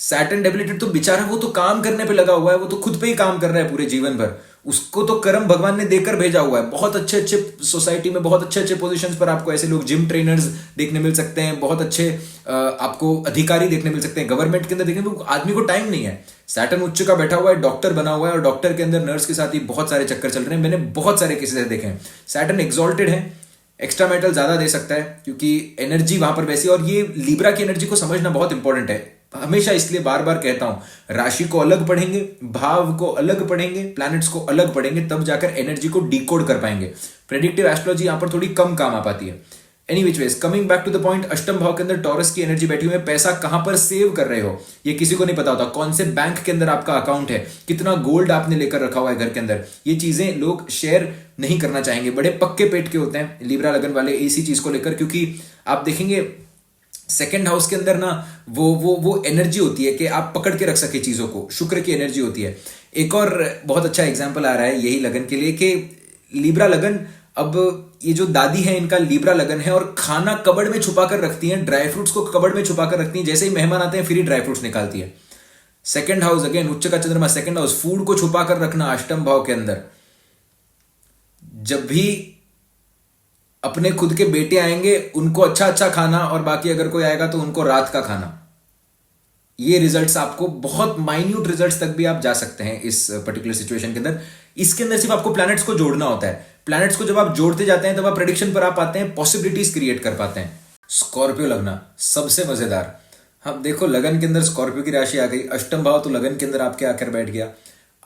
सैटर्न डेबिलिटेड तो बेचारा वो तो काम करने पे लगा हुआ है, वो तो खुद पे ही काम कर रहा है पूरे जीवन भर, उसको तो कर्म भगवान ने देकर भेजा हुआ है। बहुत अच्छे अच्छे सोसाइटी में बहुत अच्छे अच्छे पोजीशंस पर आपको ऐसे लोग, जिम ट्रेनर्स देखने मिल सकते हैं, बहुत अच्छे आपको अधिकारी देखने मिल सकते हैं गवर्नमेंट के अंदर। देखने में आदमी को टाइम नहीं है, सैटर्न उच्च का बैठा हुआ है, डॉक्टर बना हुआ है, और डॉक्टर के अंदर नर्स के साथ ही बहुत सारे चक्कर चल रहे हैं। मैंने बहुत सारे केसेस देखे हैं। सैटर्न एक्सॉल्टेड है, एक्स्ट्रा मेटल ज्यादा दे सकता है क्योंकि एनर्जी वहां पर वैसी, और ये लीब्रा की एनर्जी को समझना बहुत इंपॉर्टेंट है। हमेशा इसलिए बार बार कहता हूं, राशि को अलग पढ़ेंगे, भाव को अलग पढ़ेंगे, प्लैनेट्स को अलग पढ़ेंगे, तब जाकर एनर्जी को डिकोड कर पाएंगे। प्रेडिक्टिव एस्ट्रोलॉजी यहां पर थोड़ी कम काम आ पाती है। Any which ways, coming back to the point, अष्टम भाव के अंदर टॉरस की एनर्जी बैठी हुई है। पैसा कहां पर सेव कर रहे हो ये किसी को नहीं पता होता। कौन से बैंक के अंदर आपका अकाउंट है, कितना गोल्ड आपने लेकर रखा हुआ है घर के अंदर, ये चीजें लोग शेयर नहीं करना चाहेंगे। बड़े पक्के पेट के होते हैं लिब्रा लगन वाले इसी चीज को लेकर, क्योंकि आप देखेंगे सेकेंड हाउस के अंदर ना वो एनर्जी होती है कि आप पकड़ के रख सके चीजों को, शुक्र की एनर्जी होती है। एक और बहुत अच्छा एग्जांपल आ रहा है यही लगन के लिए कि लिब्रा लगन, अब ये जो दादी है इनका लिब्रा लगन है, और खाना कबड़ में छुपा कर रखती हैं, ड्राई फ्रूट्स को कबड़ में छुपा कर रखती हैं, जैसे ही मेहमान आते हैं फिर ही ड्राई फ्रूट्स निकालती है। सेकेंड हाउस अगेन उच्च का चंद्रमा, सेकेंड हाउस, फूड को छुपा कर रखना अष्टम भाव के अंदर। जब भी अपने खुद के बेटे आएंगे उनको अच्छा अच्छा खाना, और बाकी अगर कोई आएगा तो उनको रात का खाना। ये रिजल्ट्स आपको बहुत माइन्यूट रिजल्ट्स तक भी आप जा सकते हैं इस पर्टिकुलर सिचुएशन के अंदर। इसके अंदर सिर्फ आपको प्लैनेट्स को जोड़ना होता है। प्लैनेट्स को जब आप जोड़ते जाते हैं तब आप प्रेडिक्शन पर आ पाते हैं, पॉसिबिलिटीज क्रिएट कर पाते हैं। स्कॉर्पियो लगना सबसे मजेदार। अब देखो लगन के अंदर स्कॉर्पियो की राशि आ गई, अष्टम भाव तो लगन के अंदर आपके आकर बैठ गया,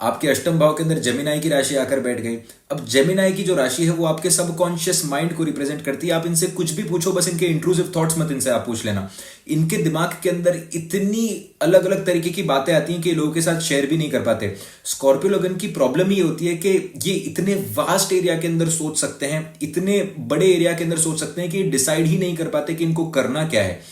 आपके अष्टम भाव के अंदर जेमिनाई की राशि आकर बैठ गई। अब जेमिनाई की जो राशि है वो आपके सबकॉन्शियस माइंड को रिप्रेजेंट करती है। आप इनसे कुछ भी पूछो, बस इनके इंट्रूसिव थॉट्स मत इनसे आप पूछ लेना। इनके दिमाग के अंदर इतनी अलग अलग तरीके की बातें आती हैं कि लोगों के साथ शेयर भी नहीं कर पाते। स्कॉर्पियो लगन की प्रॉब्लम ये होती है कि ये इतने वास्ट एरिया के अंदर सोच सकते हैं, इतने बड़े एरिया के अंदर सोच सकते हैं कि डिसाइड ही नहीं कर पाते कि इनको करना क्या है।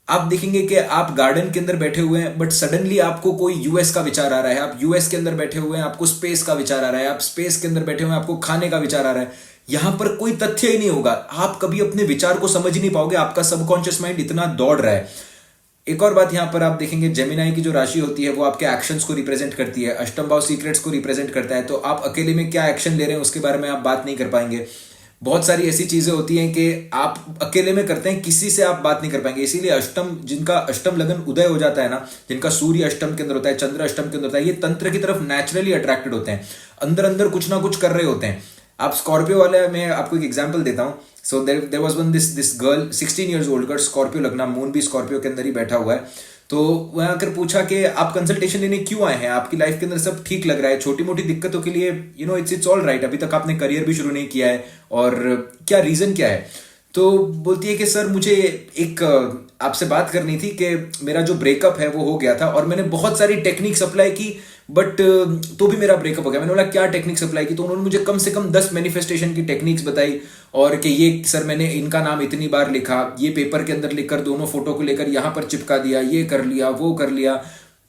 आप देखेंगे कि आप गार्डन के अंदर बैठे हुए हैं, बट सडनली आपको कोई यूएस का विचार आ रहा है, आप यूएस के अंदर बैठे हुए हैं, आपको स्पेस का विचार आ रहा है, आप स्पेस के अंदर बैठे हुए हैं, आपको खाने का विचार आ रहा है। यहां पर कोई तथ्य ही नहीं होगा, आप कभी अपने विचार को समझ ही नहीं पाओगे, आपका सबकॉन्शियस माइंड इतना दौड़ रहा है। एक और बात यहां पर आप देखेंगे, जेमिनाई की जो राशि होती है वो आपके एक्शंस को रिप्रेजेंट करती है, अष्टम भाव सीक्रेट्स को रिप्रेजेंट करता है। तो आप अकेले में क्या एक्शन ले रहे हैं उसके बारे में आप बात नहीं कर पाएंगे। बहुत सारी ऐसी चीजें होती हैं कि आप अकेले में करते हैं, किसी से आप बात नहीं कर पाएंगे। इसीलिए अष्टम, जिनका अष्टम लगन उदय हो जाता है ना, जिनका सूर्य अष्टम के अंदर होता है, चंद्र अष्टम के अंदर होता है, ये तंत्र की तरफ नेचुरली अट्रैक्टेड होते हैं, अंदर अंदर कुछ ना कुछ कर रहे होते हैं। आप स्कॉर्पियो वाले, मैं आपको एक एग्जांपल देता हूं। So there was one this girl 16 years old का, स्कॉर्पियो लगना, मून भी स्कॉर्पियो के अंदर ही बैठा हुआ है। तो वहां आकर पूछा कि आप कंसल्टेशन लेने क्यों आए हैं, आपकी लाइफ के अंदर सब ठीक लग रहा है, छोटी मोटी दिक्कतों के लिए इट्स ऑल राइट, अभी तक आपने करियर भी शुरू नहीं किया है, और क्या रीजन क्या है। तो बोलती है कि सर मुझे एक आपसे बात करनी थी कि मेरा जो ब्रेकअप है वो हो गया था, और मैंने बहुत सारी टेक्निक्स अप्लाई की, बट तो भी मेरा ब्रेकअप हो गया। मैंने बोला क्या टेक्निक्स अप्लाई की, तो उन्होंने मुझे कम से कम 10 मैनिफेस्टेशन की टेक्निक्स बताई, और कि ये सर मैंने इनका नाम इतनी बार लिखा, ये पेपर के अंदर लिखकर दोनों फोटो को लेकर यहाँ पर चिपका दिया, ये कर लिया, वो कर लिया,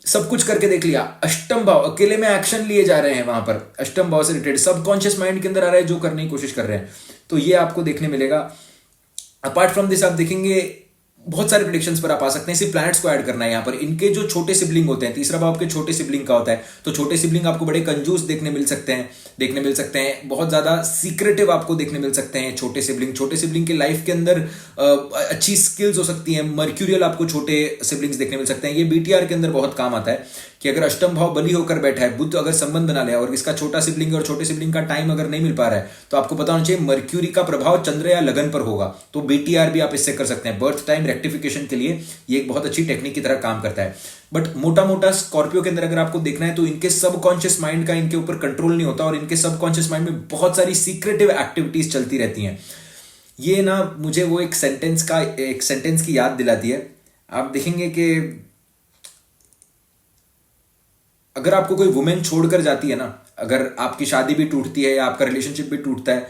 सब कुछ करके देख लिया। अष्टम भाव, अकेले में एक्शन लिए जा रहे हैं वहां पर, अष्टम भाव से रिलेटेड सबकॉन्शियस माइंड के अंदर आ रहा है जो करने की कोशिश कर रहे हैं। तो ये आपको देखने मिलेगा। अपार्ट फ्रॉम दिस आप देखेंगे बहुत सारे प्रेडिक्शंस पर आप आ सकते हैं। सिर्फ प्लैनेट्स को ऐड करना है यहाँ पर। इनके जो छोटे सिबलिंग होते हैं, तीसरा भाव के छोटे सिबलिंग का होता है, तो छोटे सिबलिंग आपको बड़े कंजूस देखने मिल सकते हैं, बहुत ज्यादा सीक्रेटिव आपको देखने मिल सकते हैं छोटे सिबलिंग के लाइफ के अंदर अच्छी स्किल्स हो सकती हैं। मर्क्यूरियल आपको छोटे सिबलिंग्स देखने मिल सकते हैं। ये बीटीआर के अंदर बहुत काम आता है कि अगर अष्टम भाव बली होकर बैठा है, बुध अगर संबंध बना लिया और इसका छोटा सिबलिंग और छोटे सिबलिंग का टाइम अगर नहीं मिल पा रहा है, तो आपको पता होना चाहिए मर्क्यूरी का प्रभाव चंद्र या लगन पर होगा। तो बीटीआर भी आप इससे कर सकते हैं। बर्थ टाइम रेक्टिफिकेशन के लिए ये एक बहुत अच्छी टेक्निक की तरह काम करता है। बट मोटा मोटा स्कॉर्पियो के अंदर अगर आपको देखना है तो इनके सबकॉन्शियस माइंड का इनके ऊपर कंट्रोल नहीं होता और इनके सबकॉन्शियस माइंड में बहुत सारी सीक्रेटिव एक्टिविटीज चलती रहती हैं। ये ना मुझे वो एक सेंटेंस की याद दिलाती है। आप देखेंगे कि अगर आपको कोई वुमेन छोड़कर जाती है ना, अगर आपकी शादी भी टूटती है या आपका रिलेशनशिप भी टूटता है,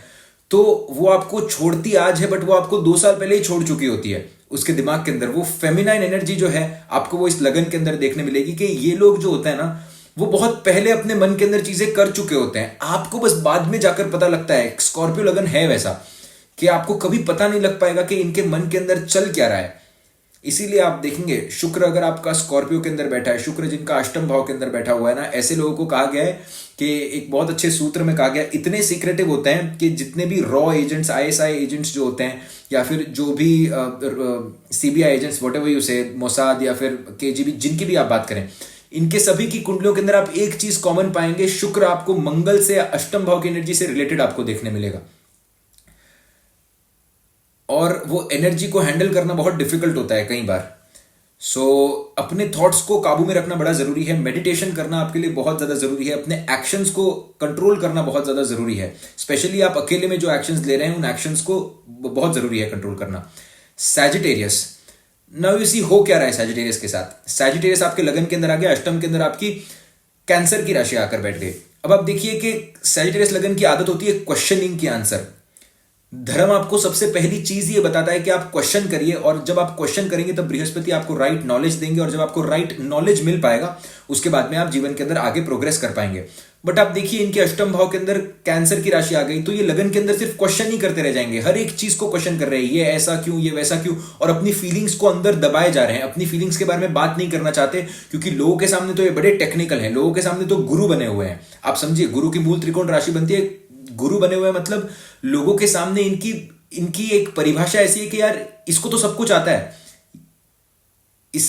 तो वो आपको छोड़ती आज है बट वो आपको 2 साल पहले ही छोड़ चुकी होती है। उसके दिमाग के अंदर वो फेमिनाइन एनर्जी जो है आपको वो इस लगन के अंदर देखने मिलेगी कि ये लोग जो होते हैं ना, वो बहुत पहले अपने मन के अंदर चीजें कर चुके होते हैं। आपको बस बाद में जाकर पता लगता है। स्कॉर्पियो लगन है वैसा कि आपको कभी पता नहीं लग पाएगा कि इनके मन के अंदर चल क्या रहा है। इसीलिए आप देखेंगे शुक्र अगर आपका स्कॉर्पियो के अंदर बैठा है, शुक्र जिनका अष्टम भाव के अंदर बैठा हुआ है ना, ऐसे लोगों को कहा गया है कि एक बहुत अच्छे सूत्र में कहा गया है, इतने सीक्रेटिव होते हैं कि जितने भी रॉ एजेंट्स, आईएसआई एजेंट्स जो होते हैं या फिर जो भी सीबीआई एजेंट्स, व्हाटएवर यू से, मोसाद या फिर केजीबी, जिनकी भी आप बात करें, इनके सभी की कुंडलियों के अंदर आप एक चीज कॉमन पाएंगे, शुक्र आपको मंगल से अष्टम भाव की एनर्जी से रिलेटेड आपको देखने मिलेगा। और वो एनर्जी को हैंडल करना बहुत डिफिकल्ट होता है कई बार। अपने थॉट्स को काबू में रखना बड़ा जरूरी है। मेडिटेशन करना आपके लिए बहुत ज्यादा जरूरी है। अपने एक्शंस को कंट्रोल करना बहुत ज्यादा जरूरी है। स्पेशली आप अकेले में जो एक्शंस ले रहे हैं, उन एक्शंस को बहुत जरूरी है कंट्रोल करना। सैजिटेरियस, नाउ यू सी हो क्या रहा है सैजिटेरियस के साथ। सैजिटेरियस आपके लगन के अंदर आ गया, अष्टम के अंदर आपकी कैंसर की राशि आकर बैठ गई। अब आप देखिए कि सैजिटेरियस लगन की आदत होती है क्वेश्चनिंग की आंसर। धर्म आपको सबसे पहली चीज ये बताता है कि आप क्वेश्चन करिए, और जब आप क्वेश्चन करेंगे तब बृहस्पति आपको राइट नॉलेज देंगे, और जब आपको राइट नॉलेज मिल पाएगा उसके बाद में आप जीवन के अंदर आगे प्रोग्रेस कर पाएंगे। बट आप देखिए इनके अष्टम भाव के अंदर कैंसर की राशि आ गई, तो ये लगन के अंदर सिर्फ क्वेश्चन ही करते रह जाएंगे। हर एक चीज को क्वेश्चन कर रहे हैं, ये ऐसा क्यों, ये वैसा क्यों, और अपनी फीलिंग्स को अंदर दबाए जा रहे हैं। अपनी फीलिंग्स के बारे में बात नहीं करना चाहते, क्योंकि लोगों के सामने तो ये बड़े टेक्निकल हैं, लोगों के सामने तो गुरु बने हुए हैं। आप समझिए, गुरु की मूल त्रिकोण राशि बनती है, गुरु बने हुए मतलब लोगों के सामने इनकी एक परिभाषा ऐसी है कि यार इसको तो सब कुछ आता है।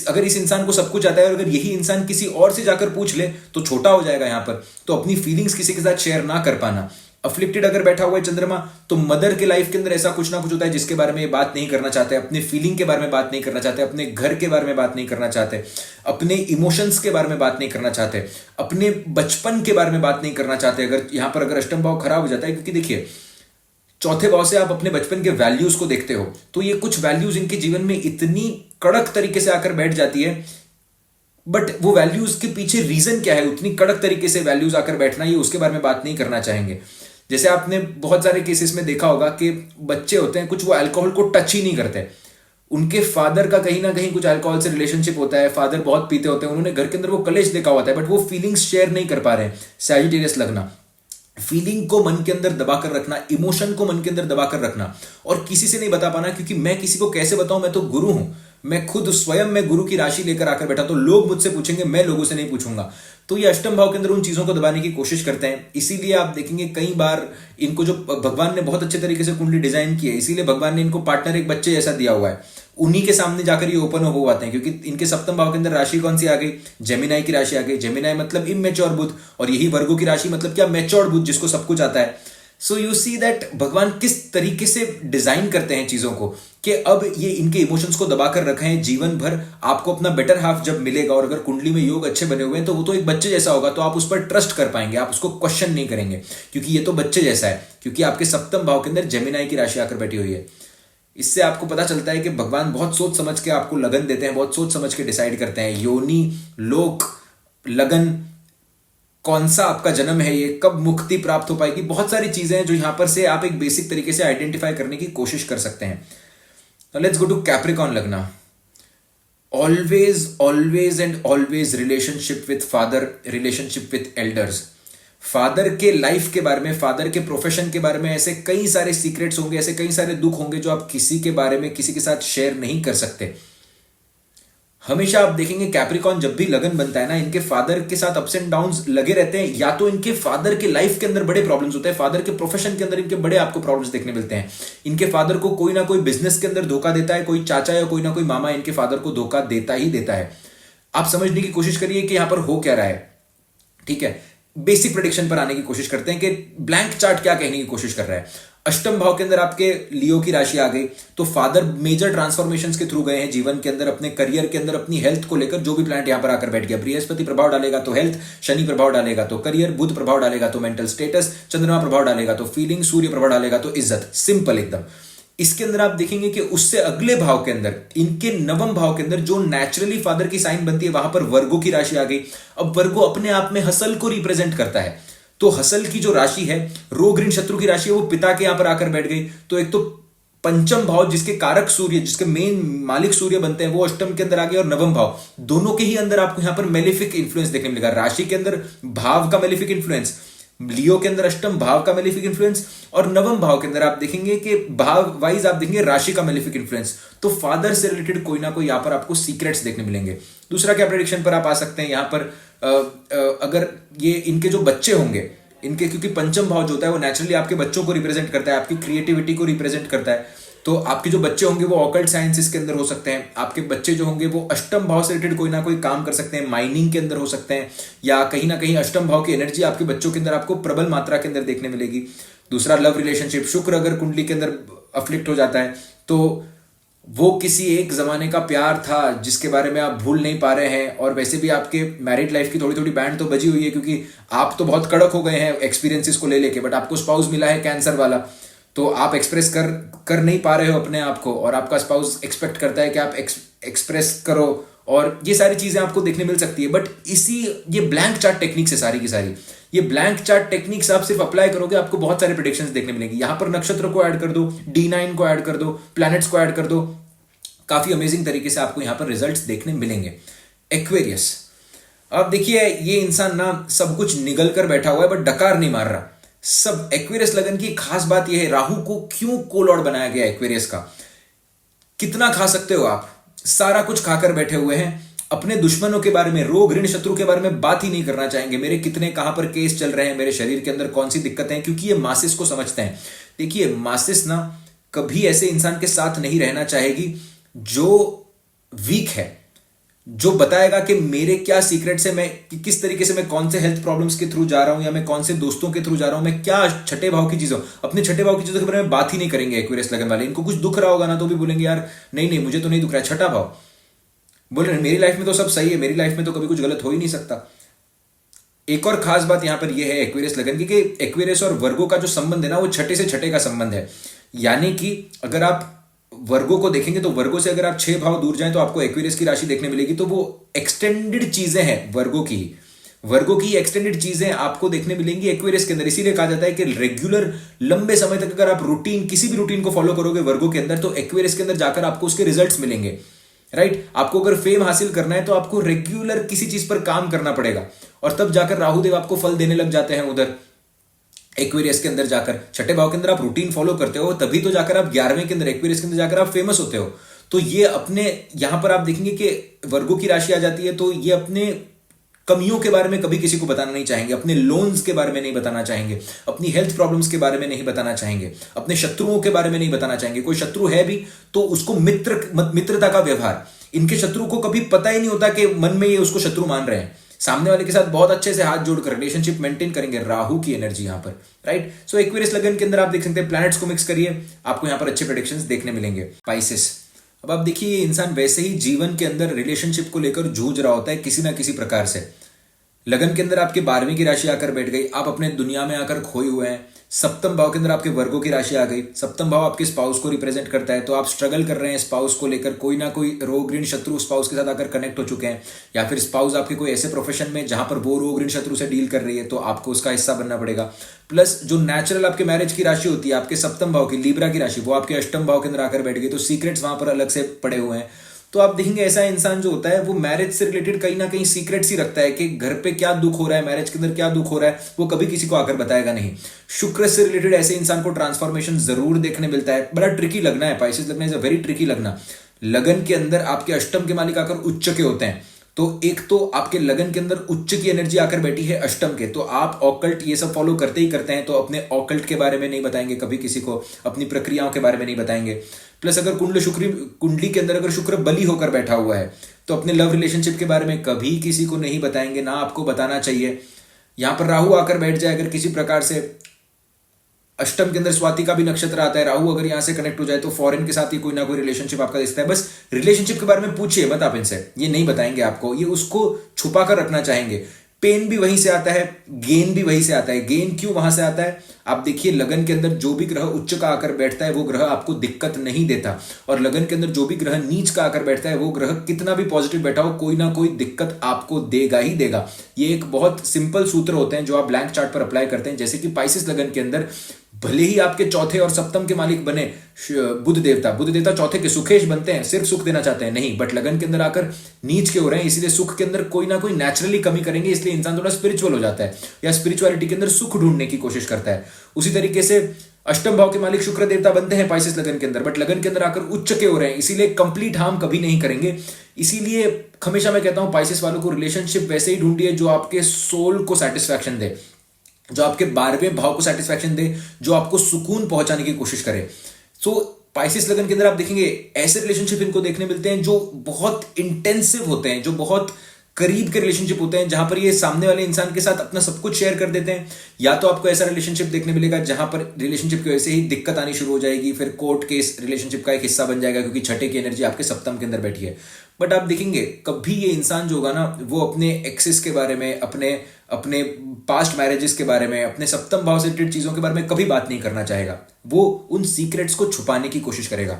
अगर इस इंसान को सब कुछ आता है और अगर यही इंसान किसी और से जाकर पूछ ले तो छोटा हो जाएगा यहां पर। तो अपनी फीलिंग्स किसी के साथ शेयर ना कर पाना। अफ्लिक्टेड अगर बैठा हुआ है चंद्रमा, तो मदर के लाइफ के अंदर ऐसा कुछ ना कुछ होता है जिसके बारे में ये बात नहीं करना चाहते, अपने फीलिंग के बारे में बात नहीं करना चाहते, अपने घर के बारे में बात नहीं करना चाहते, अपने इमोशंस के बारे में बात नहीं करना चाहते, अपने बचपन के बारे में बात नहीं करना चाहते। अगर यहां पर अगर अष्टम भाव खराब हो जाता है, क्योंकि देखिए चौथे भाव से आप अपने बचपन के वैल्यूज को देखते हो, तो ये कुछ वैल्यूज इनके जीवन में इतनी कड़क तरीके से आकर बैठ जाती है, बट वो वैल्यूज के पीछे रीजन क्या है, उतनी कड़क तरीके से वैल्यूज आकर बैठना, ये उसके बारे में बात नहीं करना चाहेंगे। जैसे आपने बहुत सारे केसेस में देखा होगा कि बच्चे होते हैं कुछ, वो अल्कोहल को टच ही नहीं करते। उनके फादर का कहीं ना कहीं कुछ अल्कोहल से रिलेशनशिप होता है, फादर बहुत पीते होते हैं, उन्होंने घर के अंदर वो कलेश देखा होता है, बट वो फीलिंग्स शेयर नहीं कर पा रहे हैं। सैजिटेरियस लगना, फीलिंग को मन के अंदर दबाकर रखना, इमोशन को मन के अंदर दबाकर रखना, और किसी से नहीं बता पाना, क्योंकि मैं किसी को कैसे बताऊं, मैं तो गुरु हूं, मैं खुद स्वयं मैं गुरु की राशि लेकर आकर बैठा, तो लोग मुझसे पूछेंगे, मैं लोगों से नहीं पूछूंगा। तो ये अष्टम भाव के अंदर उन चीजों को दबाने की कोशिश करते हैं। इसीलिए आप देखेंगे कई बार इनको जो भगवान ने बहुत अच्छे तरीके से कुंडली डिजाइन की है, इसीलिए भगवान ने इनको पार्टनर एक बच्चे जैसा दिया हुआ है, उन्हीं के सामने जाकर ये ओपन हो पाते हैं। क्योंकि इनके सप्तम भाव के अंदर राशि कौन सी आ गई, जेमिनाई की राशि आ गई। जेमिनाई मतलब इमेच्योर बुध, और यही वर्गो की राशि मतलब क्या, मैच्योर्ड बुध, जिसको सब कुछ आता है। सो यू सी दैट भगवान किस तरीके से डिजाइन करते हैं चीजों को, कि अब ये इनके इमोशंस को दबाकर रखे हैं जीवन भर। आपको अपना बेटर हाफ जब मिलेगा, और अगर कुंडली में योग अच्छे बने हुए हैं, तो वो तो एक बच्चे जैसा होगा, तो आप उस पर ट्रस्ट कर पाएंगे, आप उसको क्वेश्चन नहीं करेंगे, क्योंकि ये तो बच्चे जैसा है, क्योंकि आपके सप्तम भाव के अंदर जेमिनाई की राशि आकर बैठी हुई है। इससे आपको पता चलता है कि भगवान बहुत सोच समझ के आपको लगन देते हैं, बहुत सोच समझ के डिसाइड करते हैं। योनि, लोक, लगन, कौन सा आपका जन्म है, ये कब मुक्ति प्राप्त हो पाएगी, बहुत सारी चीजें हैं जो यहां पर से आप एक बेसिक तरीके से आइडेंटिफाई करने की कोशिश कर सकते हैं। लेट्स गो टू कैप्रिकॉन लगना। Always always and always relationship with father, relationship with elders. Father के लाइफ के बारे में, फादर के प्रोफेशन के बारे में ऐसे कई सारे सीक्रेट्स होंगे, ऐसे कई सारे दुख होंगे जो आप किसी के बारे में किसी के साथ शेयर नहीं कर सकते। हमेशा आप देखेंगे कैप्रिकॉर्न जब भी लगन बनता है ना, इनके फादर के साथ अप्स एंड डाउन्स लगे रहते हैं, या तो इनके फादर के लाइफ के अंदर बड़े प्रॉब्लम्स होते हैं, फादर के प्रोफेशन के अंदर इनके बड़े आपको प्रॉब्लम्स देखने मिलते हैं। इनके फादर को कोई ना कोई बिजनेस के अंदर धोखा देता है, कोई चाचा या कोई ना कोई मामा इनके फादर को धोखा देता ही देता है। आप समझने की कोशिश करिए कि यहां पर हो क्या रहा है। ठीक है, बेसिक प्रेडिक्शन पर आने की कोशिश करते हैं कि ब्लैंक चार्ट क्या कहने की कोशिश कर रहा है। अष्टम भाव के अंदर आपके लियो की राशि आ गई, तो फादर मेजर ट्रांसफॉर्मेशंस के थ्रू गए हैं जीवन के अंदर, अपने करियर के अंदर, अपनी हेल्थ को लेकर। जो भी प्लैनेट यहां पर आकर बैठ गया, बृहस्पति प्रभाव डालेगा तो हेल्थ, शनि प्रभाव डालेगा तो करियर, बुध प्रभाव डालेगा तो मेंटल स्टेटस, चंद्रमा प्रभाव डालेगा तो फीलिंग, सूर्य प्रभाव डालेगा तो इज्जत। सिंपल एकदम। इसके अंदर आप देखेंगे कि उससे अगले भाव के अंदर, इनके नवम भाव के अंदर जो नेचुरली फादर की साइन बनती है, वहां पर वर्गो की राशि आ गई। अब वर्गो अपने आप में हसल को रिप्रेजेंट करता है, तो हसल की जो राशि है, रोग ऋण शत्रु की राशि है, वो पिता के यहां पर आकर बैठ गई। तो एक तो पंचम भाव जिसके कारक सूर्य, जिसके मेन मालिक सूर्य बनते हैं, वो अष्टम के अंदर आ गए, और नवम भाव दोनों के ही अंदर आपको यहां पर मेलेफिक इन्फ्लुएंस देखने मिलेगा। राशि के अंदर भाव का मेलेफिक इन्फ्लुएंस, लियो के अंदर अष्टम भाव का मेलेफिक इन्फ्लुएंस, और नवम भाव के अंदर आप देखेंगे कि भाव वाइज आप देखेंगे राशि का मेलेफिक इन्फ्लुएंस। तो फादर से रिलेटेड कोई ना कोई यहां पर आपको सीक्रेट्स देखने मिलेंगे। दूसरा क्या प्रेडिक्शन पर आप आ सकते हैं यहां पर, अगर ये इनके जो बच्चे होंगे, इनके, क्योंकि पंचम भाव जो होता है वो नेचुरली आपके बच्चों को रिप्रेजेंट करता है, आपकी क्रिएटिविटी को रिप्रेजेंट करता है। तो आपके जो बच्चे होंगे वो ऑकल्ट साइंसेस के अंदर हो सकते हैं। आपके बच्चे जो होंगे वो अष्टम भाव से रिलेटेड कोई ना कोई काम कर सकते हैं, माइनिंग के अंदर हो सकते हैं, या कहीं ना कहीं अष्टम भाव की एनर्जी आपके बच्चों के अंदर आपको प्रबल मात्रा के अंदर देखने मिलेगी। दूसरा, लव रिलेशनशिप, शुक्र अगर कुंडली के अंदर अफ्लिक्ट हो जाता है तो वो किसी एक जमाने का प्यार था जिसके बारे में आप भूल नहीं पा रहे हैं, और वैसे भी आपके मैरिड लाइफ की थोड़ी थोड़ी बैंड तो बजी हुई है, क्योंकि आप तो बहुत कड़क हो गए हैं एक्सपीरियंसेस को ले लेके, बट आपको स्पाउस मिला है कैंसर वाला, तो आप एक्सप्रेस कर नहीं पा रहे हो अपने आप को, और आपका स्पाउस एक्सपेक्ट करता है कि आप एक्सप्रेस करो, और ये सारी चीजें आपको देखने मिल सकती है। बट ये ब्लैंक चार्ट टेक्निक्स है सारी की सारी। ये ब्लैंक चार्ट टेक्निक्स आप सिर्फ अप्लाई करोगे, आपको बहुत सारे प्रेडिक्शंस देखने मिलेंगे। यहां पर नक्षत्र को ऐड कर दो, D9 को ऐड कर दो, प्लैनेट्स को ऐड कर दो, काफी अमेजिंग तरीके से आपको यहां पर रिजल्ट्स देखने मिलेंगे। एक्वेरियस, अब देखिए ये इंसान ना सब कुछ निगल कर बैठा हुआ है बट डकार नहीं मार रहा। सब एक्वेरियस लगन की खास बात यह है, राहु को क्यों कोलॉर्ड बनाया गया एक्वेरियस का। कितना खा सकते हो आप, सारा कुछ खाकर बैठे हुए हैं। अपने दुश्मनों के बारे में, रोग ऋण शत्रु के बारे में बात ही नहीं करना चाहेंगे। मेरे कितने कहां पर केस चल रहे हैं, मेरे शरीर के अंदर कौन सी दिक्कतें हैं, क्योंकि ये मासिस को समझते हैं। देखिए मासिस ना कभी ऐसे इंसान के साथ नहीं रहना चाहेगी जो वीक है, जो बताएगा कि मेरे क्या सीक्रेट्स है, मैं किस तरीके से, मैं कौन से हेल्थ प्रॉब्लम्स के थ्रू जा रहा हूं, या मैं कौन से दोस्तों के थ्रू जा रहा हूं, मैं क्या छठे भाव की चीजों, अपने छठे भाव की चीजों के बारे में बात ही नहीं करेंगे एक्वेरियस लगन वाले। इनको कुछ दुख रहा होगा ना तो भी बोलेंगे यार नहीं नहीं मुझे तो नहीं दुख रहा है, छठा भाव बोल रहे मेरी लाइफ में तो सब सही है, मेरी लाइफ में तो कभी कुछ गलत हो ही नहीं सकता। एक और खास बात यहां पर यह है एक्वेरियस लगन की कि एक्वेरियस और वर्गो का जो संबंध है ना वो छठे से छठे का संबंध है। यानी कि अगर आप वर्गो को देखेंगे तो वर्गो से अगर आप 6 भाव दूर जाएं तो आपको एक्वेरियस की राशि देखने मिलेगी। तो वो एक्सटेंडेड चीजें हैं वर्गो की एक्सटेंडेड चीजें आपको देखने मिलेंगी एक्वेरियस के अंदर। इसीलिए कहा जाता है कि रेगुलर लंबे समय तक अगर आप रूटीन, किसी भी रूटीन को फॉलो करोगे वर्गो के अंदर, तो एक्वेरियस के अंदर जाकर आपको उसके रिजल्ट्स मिलेंगे। राइट, आपको अगर फेम हासिल करना है तो आपको रेगुलर किसी चीज पर काम करना पड़ेगा, और तब जाकर राहुदेव आपको फल देने लग जाते हैं। उधर एक्वेरियस के अंदर जाकर छठे भाव के अंदर आप रूटीन फॉलो करते हो, तभी तो जाकर आप 11वें के अंदर एक्वेरियस के अंदर जाकर आप फेमस होते हो। तो ये अपने यहां पर आप देखेंगे कि वर्गो की राशि आ जाती है, तो ये अपने कमियों के बारे में कभी किसी को बताना नहीं चाहेंगे, अपने लोन्स के बारे में नहीं बताना चाहेंगे, अपनी हेल्थ प्रॉब्लम्स के बारे में नहीं बताना चाहेंगे, अपने शत्रुओं के बारे में नहीं बताना चाहेंगे। कोई शत्रु है भी तो उसको मित्रता का व्यवहार, इनके शत्रु को कभी पता ही नहीं होता कि मन में ये उसको शत्रु मान रहे हैं। सामने वाले के साथ बहुत अच्छे से हाथ जोड़कर रिलेशनशिप मेंटेन करेंगे। राहु की एनर्जी यहां पर, राइट। सो एक्वेरियस लगन के अंदर आप देख सकते हैं प्लैनेट्स को मिक्स करिए, आपको यहां पर अच्छे प्रेडिक्शंस देखने मिलेंगे। स्पाइसेस, अब आप देखिए ये इंसान वैसे ही जीवन के अंदर रिलेशनशिप को लेकर जूझ रहा होता है किसी ना किसी प्रकार से। लगन के अंदर आपके 12वीं की राशि आकर बैठ गई, आप अपने दुनिया में आकर खोए हुए हैं। सप्तम भाव के अंदर आपके वर्गों की राशि आ गई, सप्तम भाव आपके स्पाउस को रिप्रेजेंट करता है। तो आप स्ट्रगल कर रहे हैं स्पाउस को लेकर, कोई ना कोई रोग ऋण शत्रु स्पाउस के साथ आकर कनेक्ट हो चुके हैं, या फिर स्पाउस आपके कोई ऐसे प्रोफेशन में जहां पर वो रोग ऋण शत्रु से डील कर रही है, तो आपको उसका हिस्सा बनना पड़ेगा। प्लस जो नेचुरल आपके मैरिज की राशि होती है, आपके सप्तम भाव की लीब्रा की राशि, वो आपके अष्टम भाव के अंदर आकर बैठ गई, तो सीक्रेट्स वहां पर अलग से पड़े हुए हैं। तो आप देखेंगे ऐसा इंसान जो होता है वो मैरिज से रिलेटेड कहीं ना कहीं सीक्रेट्स ही रखता है कि घर पे क्या दुख हो रहा है, मैरिज के अंदर क्या दुख हो रहा है, वो कभी किसी को आकर बताएगा नहीं। शुक्र से रिलेटेड ऐसे इंसान को ट्रांसफॉर्मेशन जरूर देखने मिलता है। बड़ा ट्रिकी लगना है, पाइसेस लगना इज अ वेरी ट्रिकी लगना। लगन के अंदर आपके अष्टम के मालिक आकर उच्च के होते हैं, तो एक तो आपके लगन के अंदर उच्च की एनर्जी आकर बैठी है अष्टम के, तो आप ऑकल्ट ये सब फॉलो करते ही करते हैं, तो अपने ऑकल्ट के बारे में नहीं बताएंगे कभी किसी को, अपनी प्रक्रियाओं के बारे में नहीं बताएंगे। प्लस अगर कुंडली के अंदर अगर शुक्र बली होकर बैठा हुआ है तो अपने लव रिलेशनशिप के बारे में कभी किसी को नहीं बताएंगे, ना आपको बताना चाहिए। यहां पर राहु आकर बैठ जाए अगर किसी प्रकार से, अष्टम के अंदर स्वाति का भी नक्षत्र आता है, राहु अगर यहां से कनेक्ट हो जाए तो फॉरेन के साथ ही कोई ना कोई रिलेशनशिप आपका दिखता है। बस रिलेशनशिप के बारे में पूछिए मत आप इनसे, ये नहीं बताएंगे आपको, ये उसको छुपा कर रखना चाहेंगे। पेन भी वहीं से आता है, गेन भी वहीं से आता है। गेन क्यों वहां से आता है? आप देखिए लगन के अंदर जो भी ग्रह उच्च का आकर बैठता है वो ग्रह आपको दिक्कत नहीं देता, और लगन के अंदर जो भी ग्रह नीच का आकर बैठता है वो ग्रह कितना भी पॉजिटिव बैठा हो कोई ना कोई दिक्कत आपको देगा ही देगा। ये एक बहुत सिंपल सूत्र होते हैं जो आप ब्लैंक चार्ट पर अप्लाई करते हैं। जैसे कि पाइसेस लगन के अंदर भले ही आपके चौथे और सप्तम के मालिक बने बुध देवता चौथे के सुखेश बनते हैं, सिर्फ सुख देना चाहते हैं नहीं, बट लगन के अंदर आकर नीच के हो रहे हैं, इसीलिए सुख के अंदर कोई ना कोई नेचुरली कमी करेंगे, इसलिए इंसान थोड़ा स्पिरिचुअल हो जाता है या स्पिरिचुअलिटी के अंदर सुख ढूंढने की कोशिश करता है। उसी तरीके से अष्टम भाव के मालिक शुक्र देवता बनते हैं पाइसेस लगन के अंदर, बट लगन के अंदर आकर उच्च के हो रहे हैं, इसीलिए कंप्लीट हार्म कभी नहीं करेंगे। इसीलिए हमेशा मैं कहता हूं पाइसेस वालों को रिलेशनशिप वैसे ही ढूंढिए जो आपके सोल को सेटिस्फैक्शन दे, जो आपके 12वें भाव को सेटिस्फैक्शन दे, जो आपको सुकून पहुंचाने की कोशिश करे। सो पाइसेस लगन के अंदर आप देखेंगे ऐसे रिलेशनशिप इनको देखने मिलते हैं जो बहुत इंटेंसिव होते हैं, जो बहुत करीब के रिलेशनशिप होते हैं, जहां पर ये सामने वाले इंसान के साथ अपना सब कुछ शेयर कर देते हैं। या तो आपको ऐसा रिलेशनशिप देखने मिलेगा जहां पर रिलेशनशिप की वजह से ही दिक्कत आनी शुरू हो जाएगी, फिर कोर्ट केस रिलेशनशिप का एक हिस्सा बन जाएगा क्योंकि छठे की एनर्जी आपके सप्तम के अंदर बैठी है। बट आप देखेंगे कभी ये इंसान जो होगा ना वो अपने एक्सेस के बारे में, अपने पास्ट मैरिजेस के बारे में, अपने सप्तम भाव से रिलेटेड चीजों के बारे में कभी बात नहीं करना चाहेगा, वो उन सीक्रेट्स को छुपाने की कोशिश करेगा।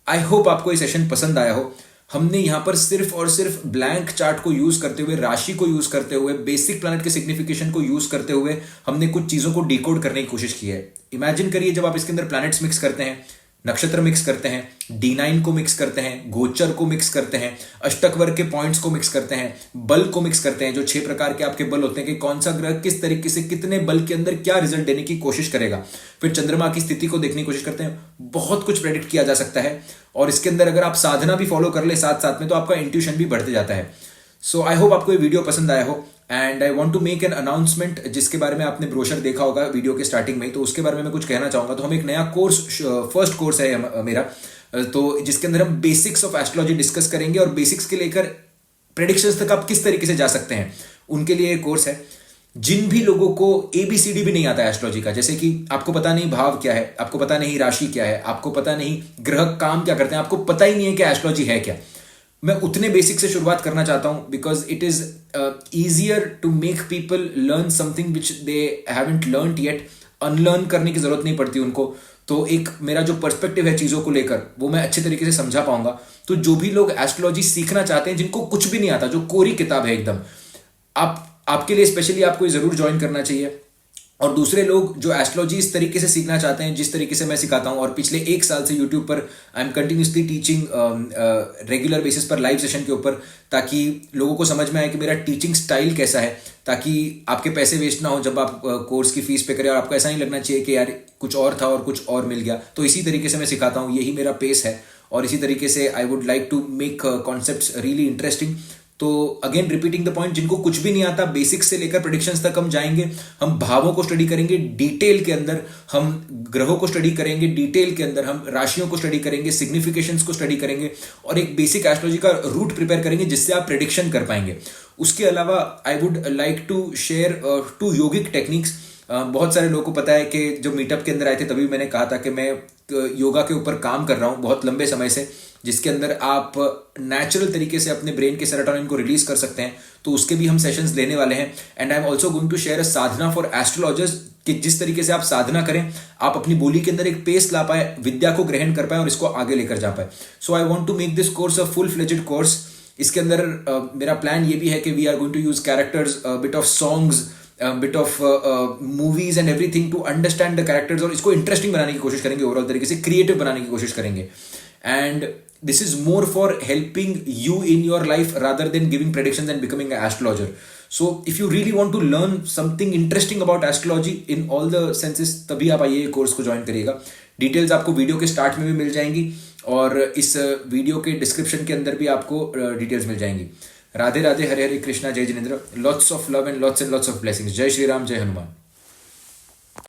आई होप आपको ये सेशन पसंद आया हो। हमने यहां पर सिर्फ और सिर्फ ब्लैंक चार्ट को यूज करते हुए, राशि को यूज करते हुए, बेसिक प्लैनेट के सिग्निफिकेशन को यूज करते हुए हमने कुछ चीजों को डिकोड करने की कोशिश की है। इमेजिन करिए जब आप इसके अंदर प्लैनेट्स मिक्स करते हैं, नक्षत्र मिक्स करते हैं, D9 को मिक्स करते हैं, गोचर को मिक्स करते हैं, अष्टक वर्ग के पॉइंट्स को मिक्स करते हैं, बल को मिक्स करते हैं, जो 6 प्रकार के आपके बल होते हैं कि कौन सा ग्रह किस तरीके से कितने बल के अंदर क्या रिजल्ट देने की कोशिश करेगा। फिर चंद्रमा की स्थिति को देखने की कोशिश करते हैं। बहुत कुछ प्रेडिक्ट किया जा सकता है, और इसके अंदर अगर आप साधना भी फॉलो कर ले साथ साथ में तो आपका इंट्यूशन भी बढ़ते जाता है। सो आई होप आपको ये वीडियो पसंद आया हो, and I want to make an announcement जिसके बारे में आपने ब्रोशर देखा होगा वीडियो के स्टार्टिंग में, तो उसके बारे में मैं कुछ कहना चाहूंगा। तो हम एक नया कोर्स, फर्स्ट कोर्स है मेरा, तो जिसके अंदर हम बेसिक्स ऑफ एस्ट्रोलॉजी डिस्कस करेंगे, और बेसिक्स के लेकर प्रेडिक्शंस तक आप किस तरीके से जा सकते हैं उनके लिए एक कोर्स है। जिन भी लोगों को ABCD भी नहीं आता है एस्ट्रोलॉजी का, जैसे कि आपको पता नहीं भाव क्या है, आपको पता नहीं राशि क्या है, आपको पता नहीं ग्रह काम क्या करते हैं, आपको पता ही नहीं है कि एस्ट्रोलॉजी है क्या, मैं उतने बेसिक से शुरुआत करना चाहता हूं, because it is easier to make people learn something which they haven't learned yet. Unlearn करने की जरूरत नहीं पड़ती उनको। तो एक मेरा जो पर्सपेक्टिव है चीजों को लेकर वो मैं अच्छे तरीके से समझा पाऊंगा। तो जो भी लोग एस्ट्रोलॉजी सीखना चाहते हैं, जिनको कुछ भी नहीं आता, जो कोरी किताब है एकदम, आपके लिए स्पेशली आपको जरूर ज्वाइन करना चाहिए। और दूसरे लोग जो एस्ट्रोलॉजी इस तरीके से सीखना चाहते हैं जिस तरीके से मैं सिखाता हूं, और पिछले 1 साल से यूट्यूब पर I am continuously teaching regular basis पर लाइव सेशन के ऊपर, ताकि लोगों को समझ में आए कि मेरा टीचिंग स्टाइल कैसा है, ताकि आपके पैसे वेस्ट ना हो जब आप कोर्स की फीस पे करें और आपको ऐसा नहीं लगना चाहिए कि यार कुछ और था और कुछ और मिल गया। तो इसी तरीके से मैं सिखाता हूँ, यही मेरा पेस है, और इसी तरीके से I would like to make concepts really interesting. तो अगेन रिपीटिंग द पॉइंट, जिनको कुछ भी नहीं आता बेसिक्स से लेकर प्रेडिक्शंस तक हम जाएंगे। हम भावों को स्टडी करेंगे डिटेल के अंदर, हम ग्रहों को स्टडी करेंगे डिटेल के अंदर, हम राशियों को स्टडी करेंगे, सिग्निफिकेशंस को स्टडी करेंगे, और एक बेसिक एस्ट्रोलॉजी का रूट प्रिपेयर करेंगे जिससे आप प्रेडिक्शन कर पाएंगे। उसके अलावा I would like to share 2 योगिक टेक्निक्स। बहुत सारे लोगों को पता है कि जब मीटअप के अंदर आए थे तभी मैंने कहा था कि मैं योगा के ऊपर काम कर रहा हूं बहुत लंबे समय से, जिसके अंदर आप नेचुरल तरीके से अपने ब्रेन के सेरोटोनिन को रिलीज कर सकते हैं। तो उसके भी हम सेशंस लेने वाले हैं। And I am also going to share a sadhana for astrologers, कि जिस तरीके से आप साधना करें आप अपनी बोली के अंदर एक पेस ला पाए, विद्या को ग्रहण कर पाए और इसको आगे लेकर जा पाए। So I want to make this course a full fledged course. इसके अंदर मेरा प्लान ये भी है कि we are going to use characters, bit of songs, bit of movies and everything to understand the characters, और इसको इंटरेस्टिंग बनाने की कोशिश करेंगे, ओवरऑल तरीके से क्रिएटिव बनाने की कोशिश करेंगे। and this is more for helping you in your life rather than giving predictions and becoming an astrologer. So if you really want to learn something interesting about astrology in all the senses, तभी आप आइए course को join करिएगा. Details आपको video के start में भी मिल जाएंगी और इस वीडियो के डिस्क्रिप्शन के अंदर भी आपको डिटेल्स मिल जाएंगी. राधे राधे, हरे हरे कृष्णा, जय Jinendra. Lots of love and lots of blessings. जय श्री राम, जय हनुमान.